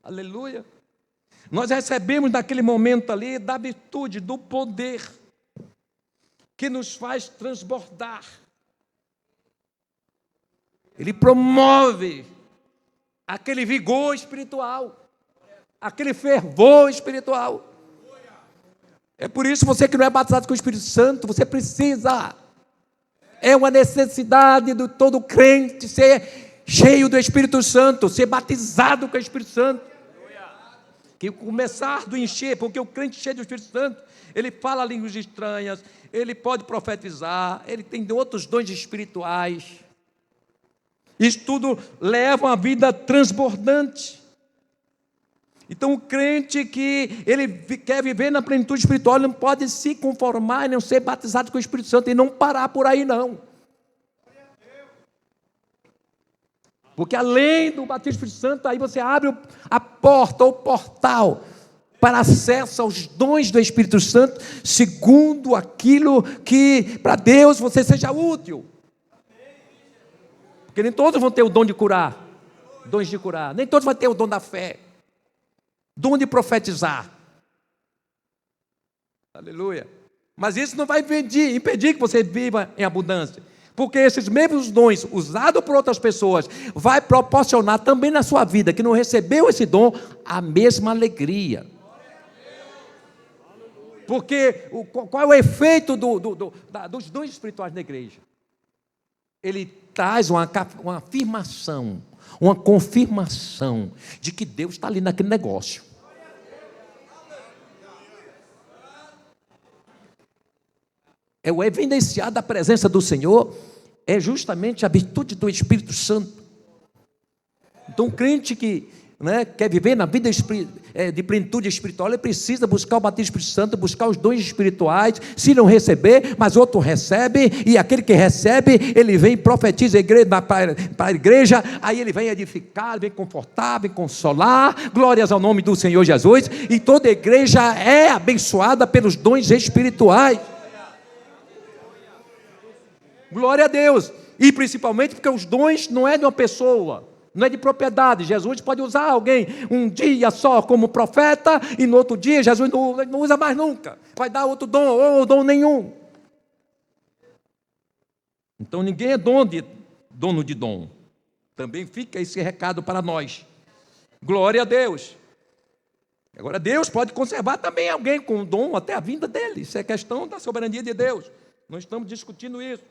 aleluia, nós recebemos naquele momento ali da virtude, do poder, que nos faz transbordar. Ele promove aquele vigor espiritual, aquele fervor espiritual. É por isso, você que não é batizado com o Espírito Santo, você precisa, é uma necessidade de todo crente ser cheio do Espírito Santo, ser batizado com o Espírito Santo. Que começar do encher, porque o crente cheio do Espírito Santo, ele fala línguas estranhas, ele pode profetizar, ele tem outros dons espirituais. Isso tudo leva a uma vida transbordante. Então, o crente que ele quer viver na plenitude espiritual, ele não pode se conformar e não ser batizado com o Espírito Santo e não parar por aí, não. Porque além do batismo do Espírito Santo, aí você abre a porta, ou portal, para acesso aos dons do Espírito Santo, segundo aquilo que para Deus você seja útil. Porque nem todos vão ter o dom de curar, dons de curar, nem todos vão ter o dom da fé, dom de profetizar. Aleluia. Mas isso não vai impedir que você viva em abundância. Porque esses mesmos dons usados por outras pessoas vai proporcionar também na sua vida, que não recebeu esse dom, a mesma alegria. Porque qual é o efeito dos dons espirituais na igreja? Ele traz uma afirmação, uma confirmação de que Deus está ali naquele negócio. É o evidenciar da presença do Senhor, é justamente a virtude do Espírito Santo. Então, o crente que quer viver na vida de plenitude espiritual, ele precisa buscar o batismo do Espírito Santo, buscar os dons espirituais. Se não receber, mas outro recebe, e aquele que recebe, ele vem e profetiza para a igreja, aí ele vem edificar, vem confortar, vem consolar. Glórias ao nome do Senhor Jesus. E toda a igreja é abençoada pelos dons espirituais. Glória a Deus. E principalmente porque os dons não é de uma pessoa, não é de propriedade. Jesus pode usar alguém um dia só como profeta, e no outro dia Jesus não usa mais nunca. Vai dar outro dom, ou dom nenhum. Então ninguém é dono de dom. Também fica esse recado para nós. Glória a Deus. Agora Deus pode conservar também alguém com dom até a vinda dele. Isso é questão da soberania de Deus. Não estamos discutindo isso.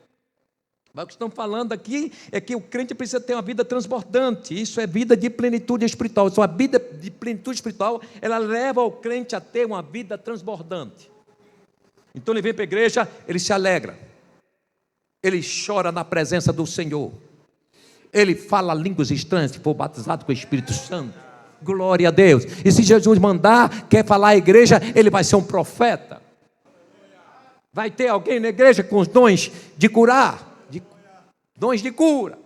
Mas o que estamos falando aqui é que o crente precisa ter uma vida transbordante. Isso é vida de plenitude espiritual. Então, a vida de plenitude espiritual, ela leva o crente a ter uma vida transbordante. Então ele vem para a igreja, ele se alegra, ele chora na presença do Senhor, ele fala línguas estranhas, se for batizado com o Espírito Santo. Glória a Deus. E se Jesus mandar, quer falar à igreja, ele vai ser um profeta. Vai ter alguém na igreja com os dons de curar, dons de cura.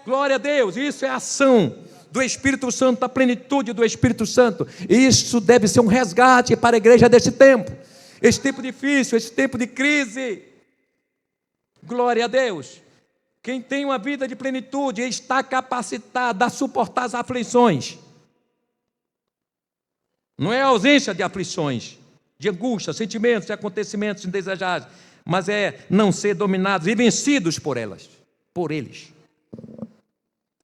Glória a Deus. Isso é a ação do Espírito Santo, a plenitude do Espírito Santo. Isso deve ser um resgate para a igreja desse tempo, esse tempo difícil, esse tempo de crise. Glória a Deus. Quem tem uma vida de plenitude está capacitado a suportar as aflições. Não é a ausência de aflições, de angústia, sentimentos e acontecimentos indesejáveis, mas é não ser dominados e vencidos por eles.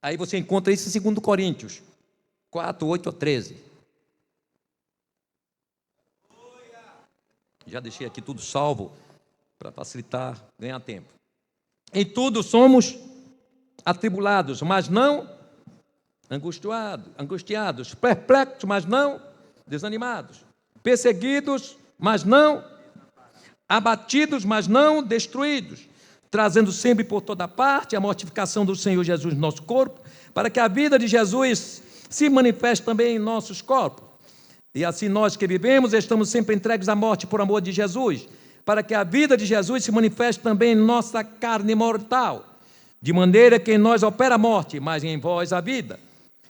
Aí você encontra isso em 2 Coríntios 4, 8 a 13. Já deixei aqui tudo salvo para facilitar, ganhar tempo. Em tudo somos atribulados, mas não angustiados, perplexos, mas não desanimados, perseguidos, mas não abatidos, mas não destruídos, trazendo sempre por toda parte a mortificação do Senhor Jesus no nosso corpo, para que a vida de Jesus se manifeste também em nossos corpos. E assim nós que vivemos, estamos sempre entregues à morte por amor de Jesus, para que a vida de Jesus se manifeste também em nossa carne mortal, de maneira que em nós opera a morte, mas em vós a vida.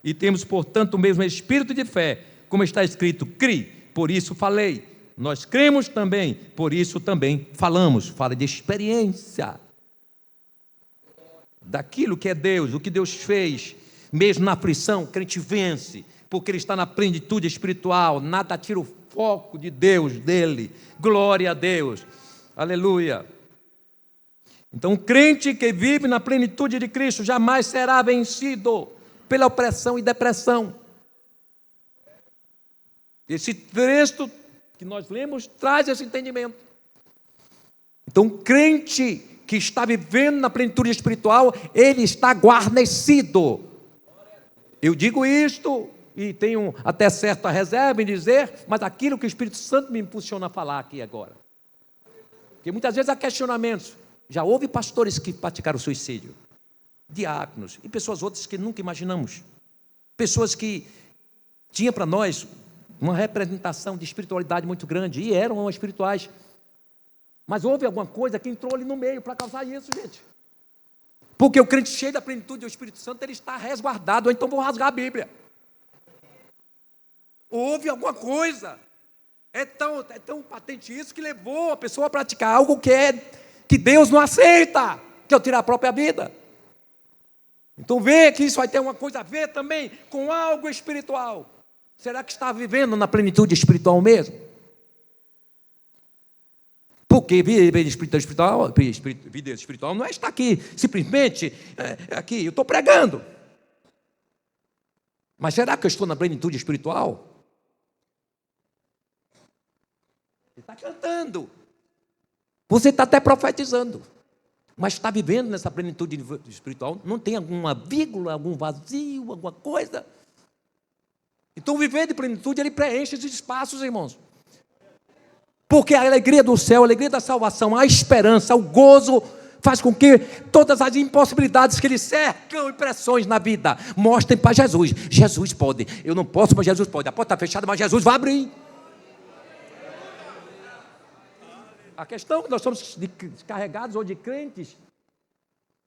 E temos, portanto, o mesmo espírito de fé, como está escrito: cri, por isso falei. Nós cremos também, por isso também falamos. Fala de experiência daquilo que é Deus, o que Deus fez. Mesmo na aflição, o crente vence, porque ele está na plenitude espiritual. Nada tira o foco de Deus dele. Glória a Deus, aleluia. Então o crente que vive na plenitude de Cristo jamais será vencido pela opressão e depressão. Esse texto que nós lemos traz esse entendimento. Então o crente que está vivendo na plenitude espiritual, ele está guarnecido. Eu digo isto e tenho até certa reserva em dizer, mas aquilo que o Espírito Santo me impulsiona a falar aqui agora. Porque muitas vezes há questionamentos. Já houve pastores que praticaram suicídio, diáconos e pessoas outras que nunca imaginamos. Pessoas que tinham para nós uma representação de espiritualidade muito grande e eram espirituais. Mas houve alguma coisa que entrou ali no meio para causar isso, gente. Porque o crente cheio da plenitude do Espírito Santo, ele está resguardado. Ou então vou rasgar a Bíblia. Houve alguma coisa. É tão patente isso que levou a pessoa a praticar algo que Deus não aceita, que é tirar a própria vida. Então vê que isso vai ter uma coisa a ver também com algo espiritual. Será que está vivendo na plenitude espiritual mesmo? Porque vida espiritual não é estar aqui simplesmente aqui, eu estou pregando. Mas será que eu estou na plenitude espiritual? Você está cantando, você está até profetizando, mas está vivendo nessa plenitude espiritual? Não tem alguma vírgula, algum vazio, alguma coisa? Então viver de plenitude, ele preenche esses espaços, irmãos. Porque a alegria do céu, a alegria da salvação, a esperança, o gozo, faz com que todas as impossibilidades que lhe cercam e pressões na vida, mostrem para Jesus. Jesus pode, eu não posso, mas Jesus pode. A porta está fechada, mas Jesus vai abrir. A questão é que nós somos carregados ou de crentes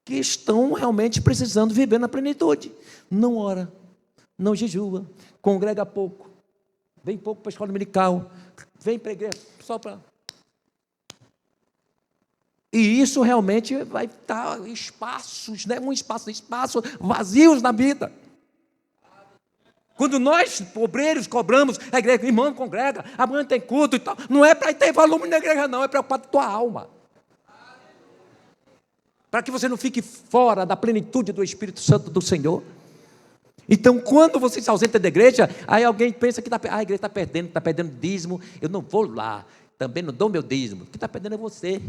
que estão realmente precisando viver na plenitude. Não ora, não jejua, congrega pouco, vem pouco para a escola dominical, vem para a igreja só para... E isso realmente vai estar espaços, né? Espaços vazios na vida. Quando nós, obreiros, cobramos, a igreja, irmão, congrega, amanhã tem culto e tal, não é para ter volume na igreja, não, é preocupado com a tua alma. Para que você não fique fora da plenitude do Espírito Santo do Senhor. Então, quando você se ausenta da igreja, aí alguém pensa que a igreja está perdendo dízimo, eu não vou lá, também não dou meu dízimo. O que está perdendo é você.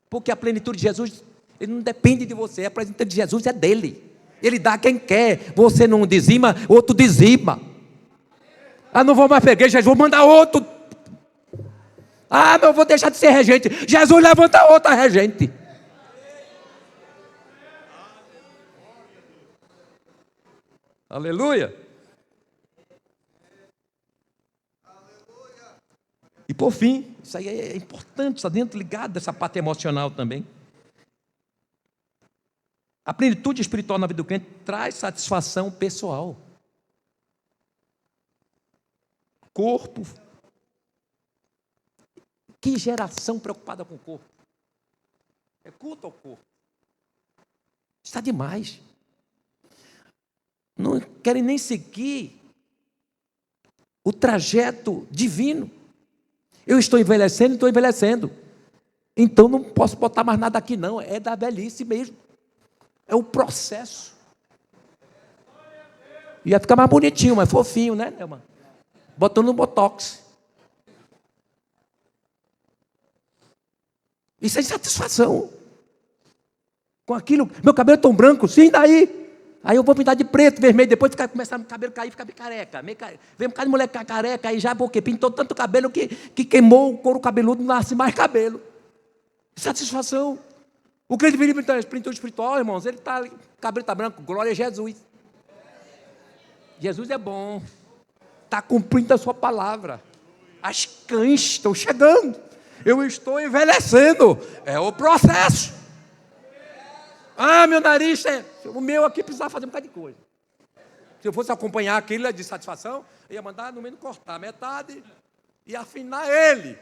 Porque a plenitude de Jesus, ele não depende de você, a plenitude de Jesus é dele. Ele dá a quem quer. Você não dizima, outro dizima. Ah, não vou mais para a igreja, Jesus, vou mandar outro. Ah, não vou deixar de ser regente. Jesus levanta outra regente. Aleluia. E por fim, isso aí é importante, está dentro ligado dessa parte emocional também. A plenitude espiritual na vida do crente traz satisfação pessoal. Corpo. Que geração preocupada com o corpo. É culto ao corpo. Está demais. Não querem nem seguir o trajeto divino. Eu estou envelhecendo. Então não posso botar mais nada aqui não, é da velhice mesmo. É o processo. Ia ficar mais bonitinho, mais fofinho, né, Nelma? Botando um botox. Isso é insatisfação. Com aquilo, meu cabelo é tão branco, sim, daí. Aí eu vou pintar de preto, vermelho, depois começar o cabelo cair, fica careca. Vem um bocado de mulher careca, aí já porque pintou tanto cabelo que queimou o couro cabeludo, não nasce mais cabelo. Satisfação. O crente vive em plenitude espiritual, irmãos, ele está, cabelo está branco, glória a Jesus. Jesus é bom, está cumprindo a sua palavra. As cães estão chegando, eu estou envelhecendo, é o processo. Meu nariz, o meu aqui precisava fazer um bocado de coisa. Se eu fosse acompanhar aquilo de satisfação, eu ia mandar no menos cortar metade e afinar ele.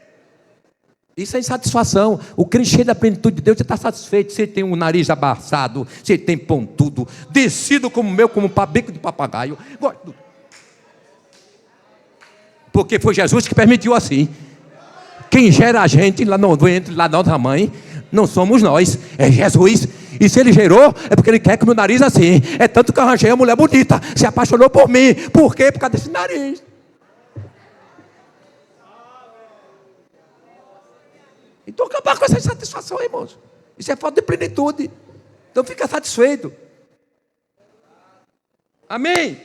Isso é insatisfação. O crente cheio da plenitude de Deus, você está satisfeito. Você tem um nariz abaçado, você tem pontudo, descido como o meu, como um bico de papagaio. Porque foi Jesus que permitiu assim. Quem gera a gente lá no ventre, lá da nossa mãe, não somos nós, é Jesus. E se ele gerou, é porque ele quer que o meu nariz assim. É tanto que eu arranjei uma mulher bonita, se apaixonou por mim. Por quê? Por causa desse nariz. Então acabar com essa insatisfação, irmãos. Isso é falta de plenitude. Então fica satisfeito. Amém?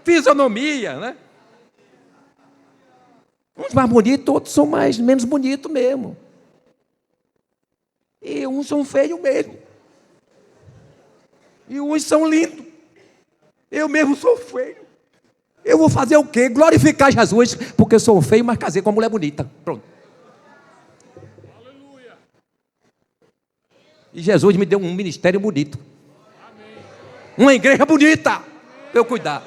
Fisionomia, né? Uns mais bonitos, outros são menos bonitos mesmo. E uns são feios mesmo. E uns são lindos. Eu mesmo sou feio. Eu vou fazer o quê? Glorificar Jesus, porque eu sou feio, mas casei com uma mulher bonita. Pronto. Aleluia. E Jesus me deu um ministério bonito. Amém. Uma igreja bonita. Para eu cuidar.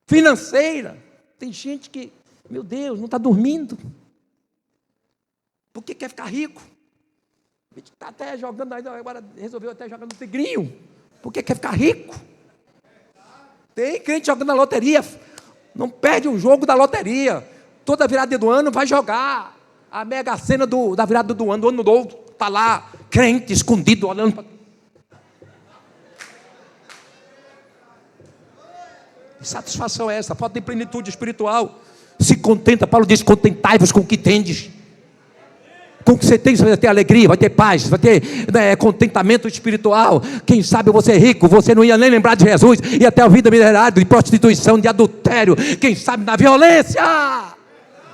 Financeira. Tem gente que, meu Deus, não está dormindo. Porque quer ficar rico. Está até jogando, agora resolveu até jogar no tigrinho. Porque quer ficar rico. Tem crente jogando na loteria. Não perde um jogo da loteria. Toda virada do ano vai jogar a mega sena da virada do ano novo. Está lá, crente, escondido, olhando para... Que satisfação é essa? Falta de plenitude espiritual. Se contenta, Paulo diz, contentai-vos com o que tendes. Com o que você tem, você vai ter alegria, vai ter paz, vai ter contentamento espiritual. Quem sabe você é rico, você não ia nem lembrar de Jesus, ia ter a vida miserável, de prostituição, de adultério, quem sabe na violência.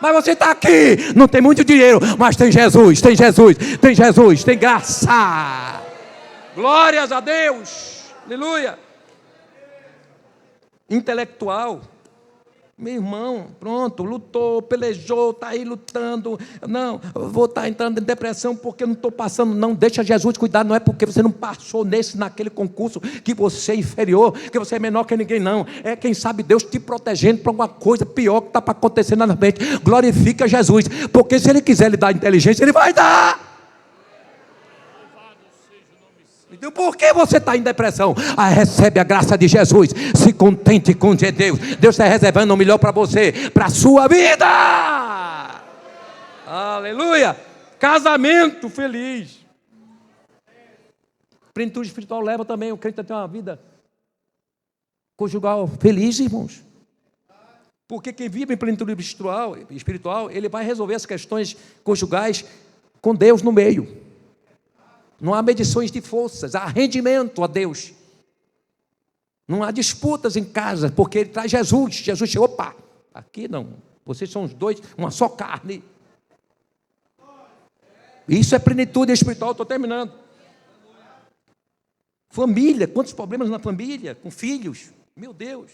Mas você está aqui, não tem muito dinheiro, mas tem Jesus, tem Jesus, tem Jesus, tem graça. Glórias a Deus, aleluia. Intelectual. Meu irmão, pronto, lutou, pelejou, está aí lutando. Não, eu vou estar entrando em depressão porque eu não estou passando. Não, deixa Jesus cuidar. Não é porque você não passou naquele concurso que você é inferior, que você é menor que ninguém, não. É quem sabe Deus te protegendo para alguma coisa pior que está para acontecer na frente. Glorifica Jesus, porque se Ele quiser lhe dar inteligência, Ele vai dar. Então, por que você está em depressão? Recebe a graça de Jesus. Se contente com Deus. Deus está reservando o melhor para você, para a sua vida. Aleluia. Casamento feliz. Plenitude espiritual leva também o crente a ter uma vida conjugal feliz, irmãos. Porque quem vive em plenitude espiritual, ele vai resolver as questões conjugais com Deus no meio. Não há medições de forças, há rendimento a Deus. Não há disputas em casa, porque Ele traz Jesus. Jesus chegou, opa, aqui não, vocês são os dois, uma só carne. Isso é plenitude espiritual, estou terminando. Família, quantos problemas na família, com filhos, meu Deus.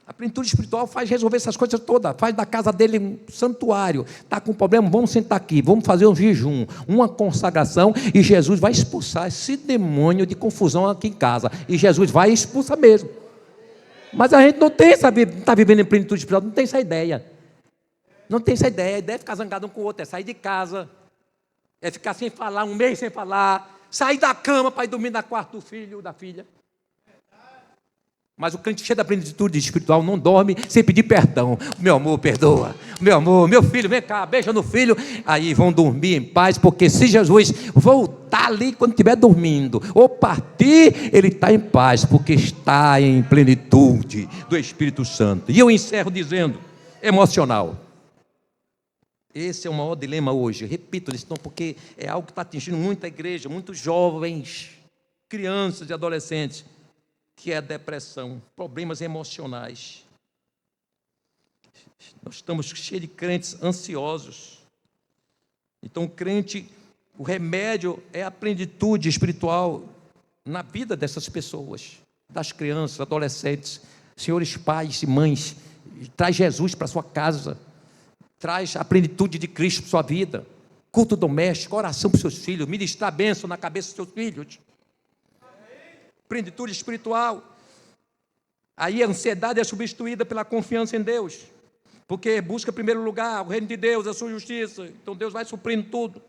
A plenitude espiritual faz resolver essas coisas todas, faz da casa dele um santuário. Está com problema, vamos sentar aqui, vamos fazer um jejum, uma consagração, e Jesus vai expulsar esse demônio de confusão aqui em casa. E Jesus vai expulsar mesmo. Mas a gente não tem está vivendo em plenitude espiritual, não tem essa ideia. Não tem essa ideia, a ideia é ficar zangado um com o outro, é sair de casa, é ficar sem falar, um mês sem falar, sair da cama para ir dormir no quarto do filho ou da filha. Mas o crente cheio da plenitude espiritual não dorme sem pedir perdão. Meu amor, perdoa. Meu amor, meu filho, vem cá, beija no filho. Aí vão dormir em paz, porque se Jesus voltar ali quando estiver dormindo, ou partir, ele está em paz, porque está em plenitude do Espírito Santo. E eu encerro dizendo, emocional. Esse é o maior dilema hoje. Repito isso, porque é algo que está atingindo muita igreja, muitos jovens, crianças e adolescentes, que é a depressão, problemas emocionais. Nós estamos cheios de crentes ansiosos. Então, o crente, o remédio é a plenitude espiritual na vida dessas pessoas, das crianças, adolescentes, senhores pais e mães. Traz Jesus para sua casa, traz a plenitude de Cristo para sua vida, culto doméstico, oração para os seus filhos, ministrar bênção na cabeça dos seus filhos, plenitude espiritual. Aí a ansiedade é substituída pela confiança em Deus, porque busca em primeiro lugar o reino de Deus, a sua justiça. Então Deus vai suprindo tudo.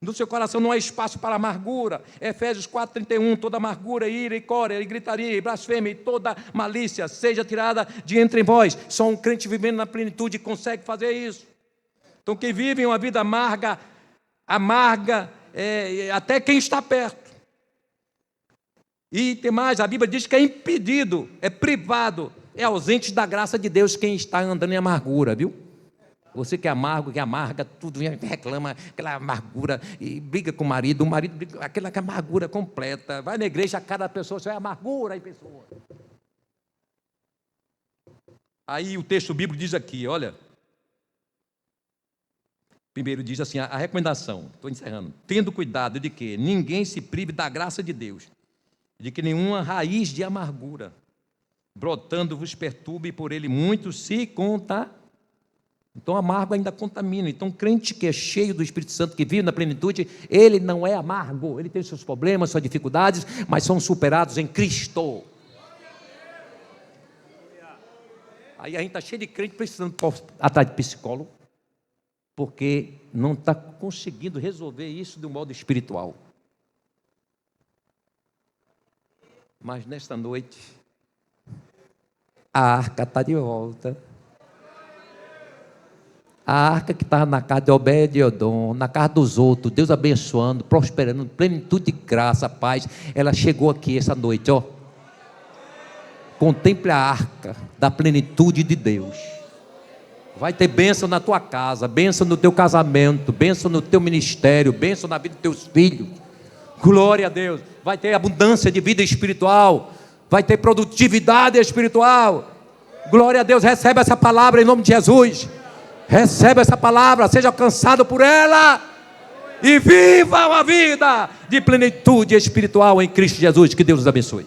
No seu coração não há espaço para amargura. Efésios 4:31, toda amargura, ira e cólera, e gritaria, e blasfêmia, e toda malícia seja tirada de entre vós. Só um crente vivendo na plenitude consegue fazer isso. Então quem vive uma vida amarga até quem está perto. E tem mais, a Bíblia diz que é impedido, é privado, é ausente da graça de Deus quem está andando em amargura, viu? Você que é amargo, que amarga tudo, reclama aquela amargura e briga com o marido briga, aquela amargura completa. Vai na igreja, cada pessoa só é amargura em pessoa. Aí o texto bíblico diz aqui, olha. Primeiro diz assim, a recomendação, estou encerrando. Tendo cuidado de que ninguém se prive da graça de Deus, de que nenhuma raiz de amargura brotando vos perturbe, e por ele muitos se contaminam. Então, amargo ainda contamina. Então, crente que é cheio do Espírito Santo, que vive na plenitude, ele não é amargo, ele tem seus problemas, suas dificuldades, mas são superados em Cristo. Aí a gente está cheio de crente precisando atrás de psicólogo, porque não está conseguindo resolver isso de um modo espiritual. Mas nesta noite, a arca está de volta. A arca que estava na casa de Obed-Edom, na casa dos outros, Deus abençoando, prosperando, plenitude de graça, paz, ela chegou aqui essa noite, ó. Contemple a arca da plenitude de Deus. Vai ter bênção na tua casa, bênção no teu casamento, bênção no teu ministério, bênção na vida dos teus filhos. Glória a Deus. Vai ter abundância de vida espiritual, vai ter produtividade espiritual. Glória a Deus, recebe essa palavra em nome de Jesus. Recebe essa palavra, seja alcançado por ela e viva uma vida de plenitude espiritual em Cristo Jesus. Que Deus os abençoe.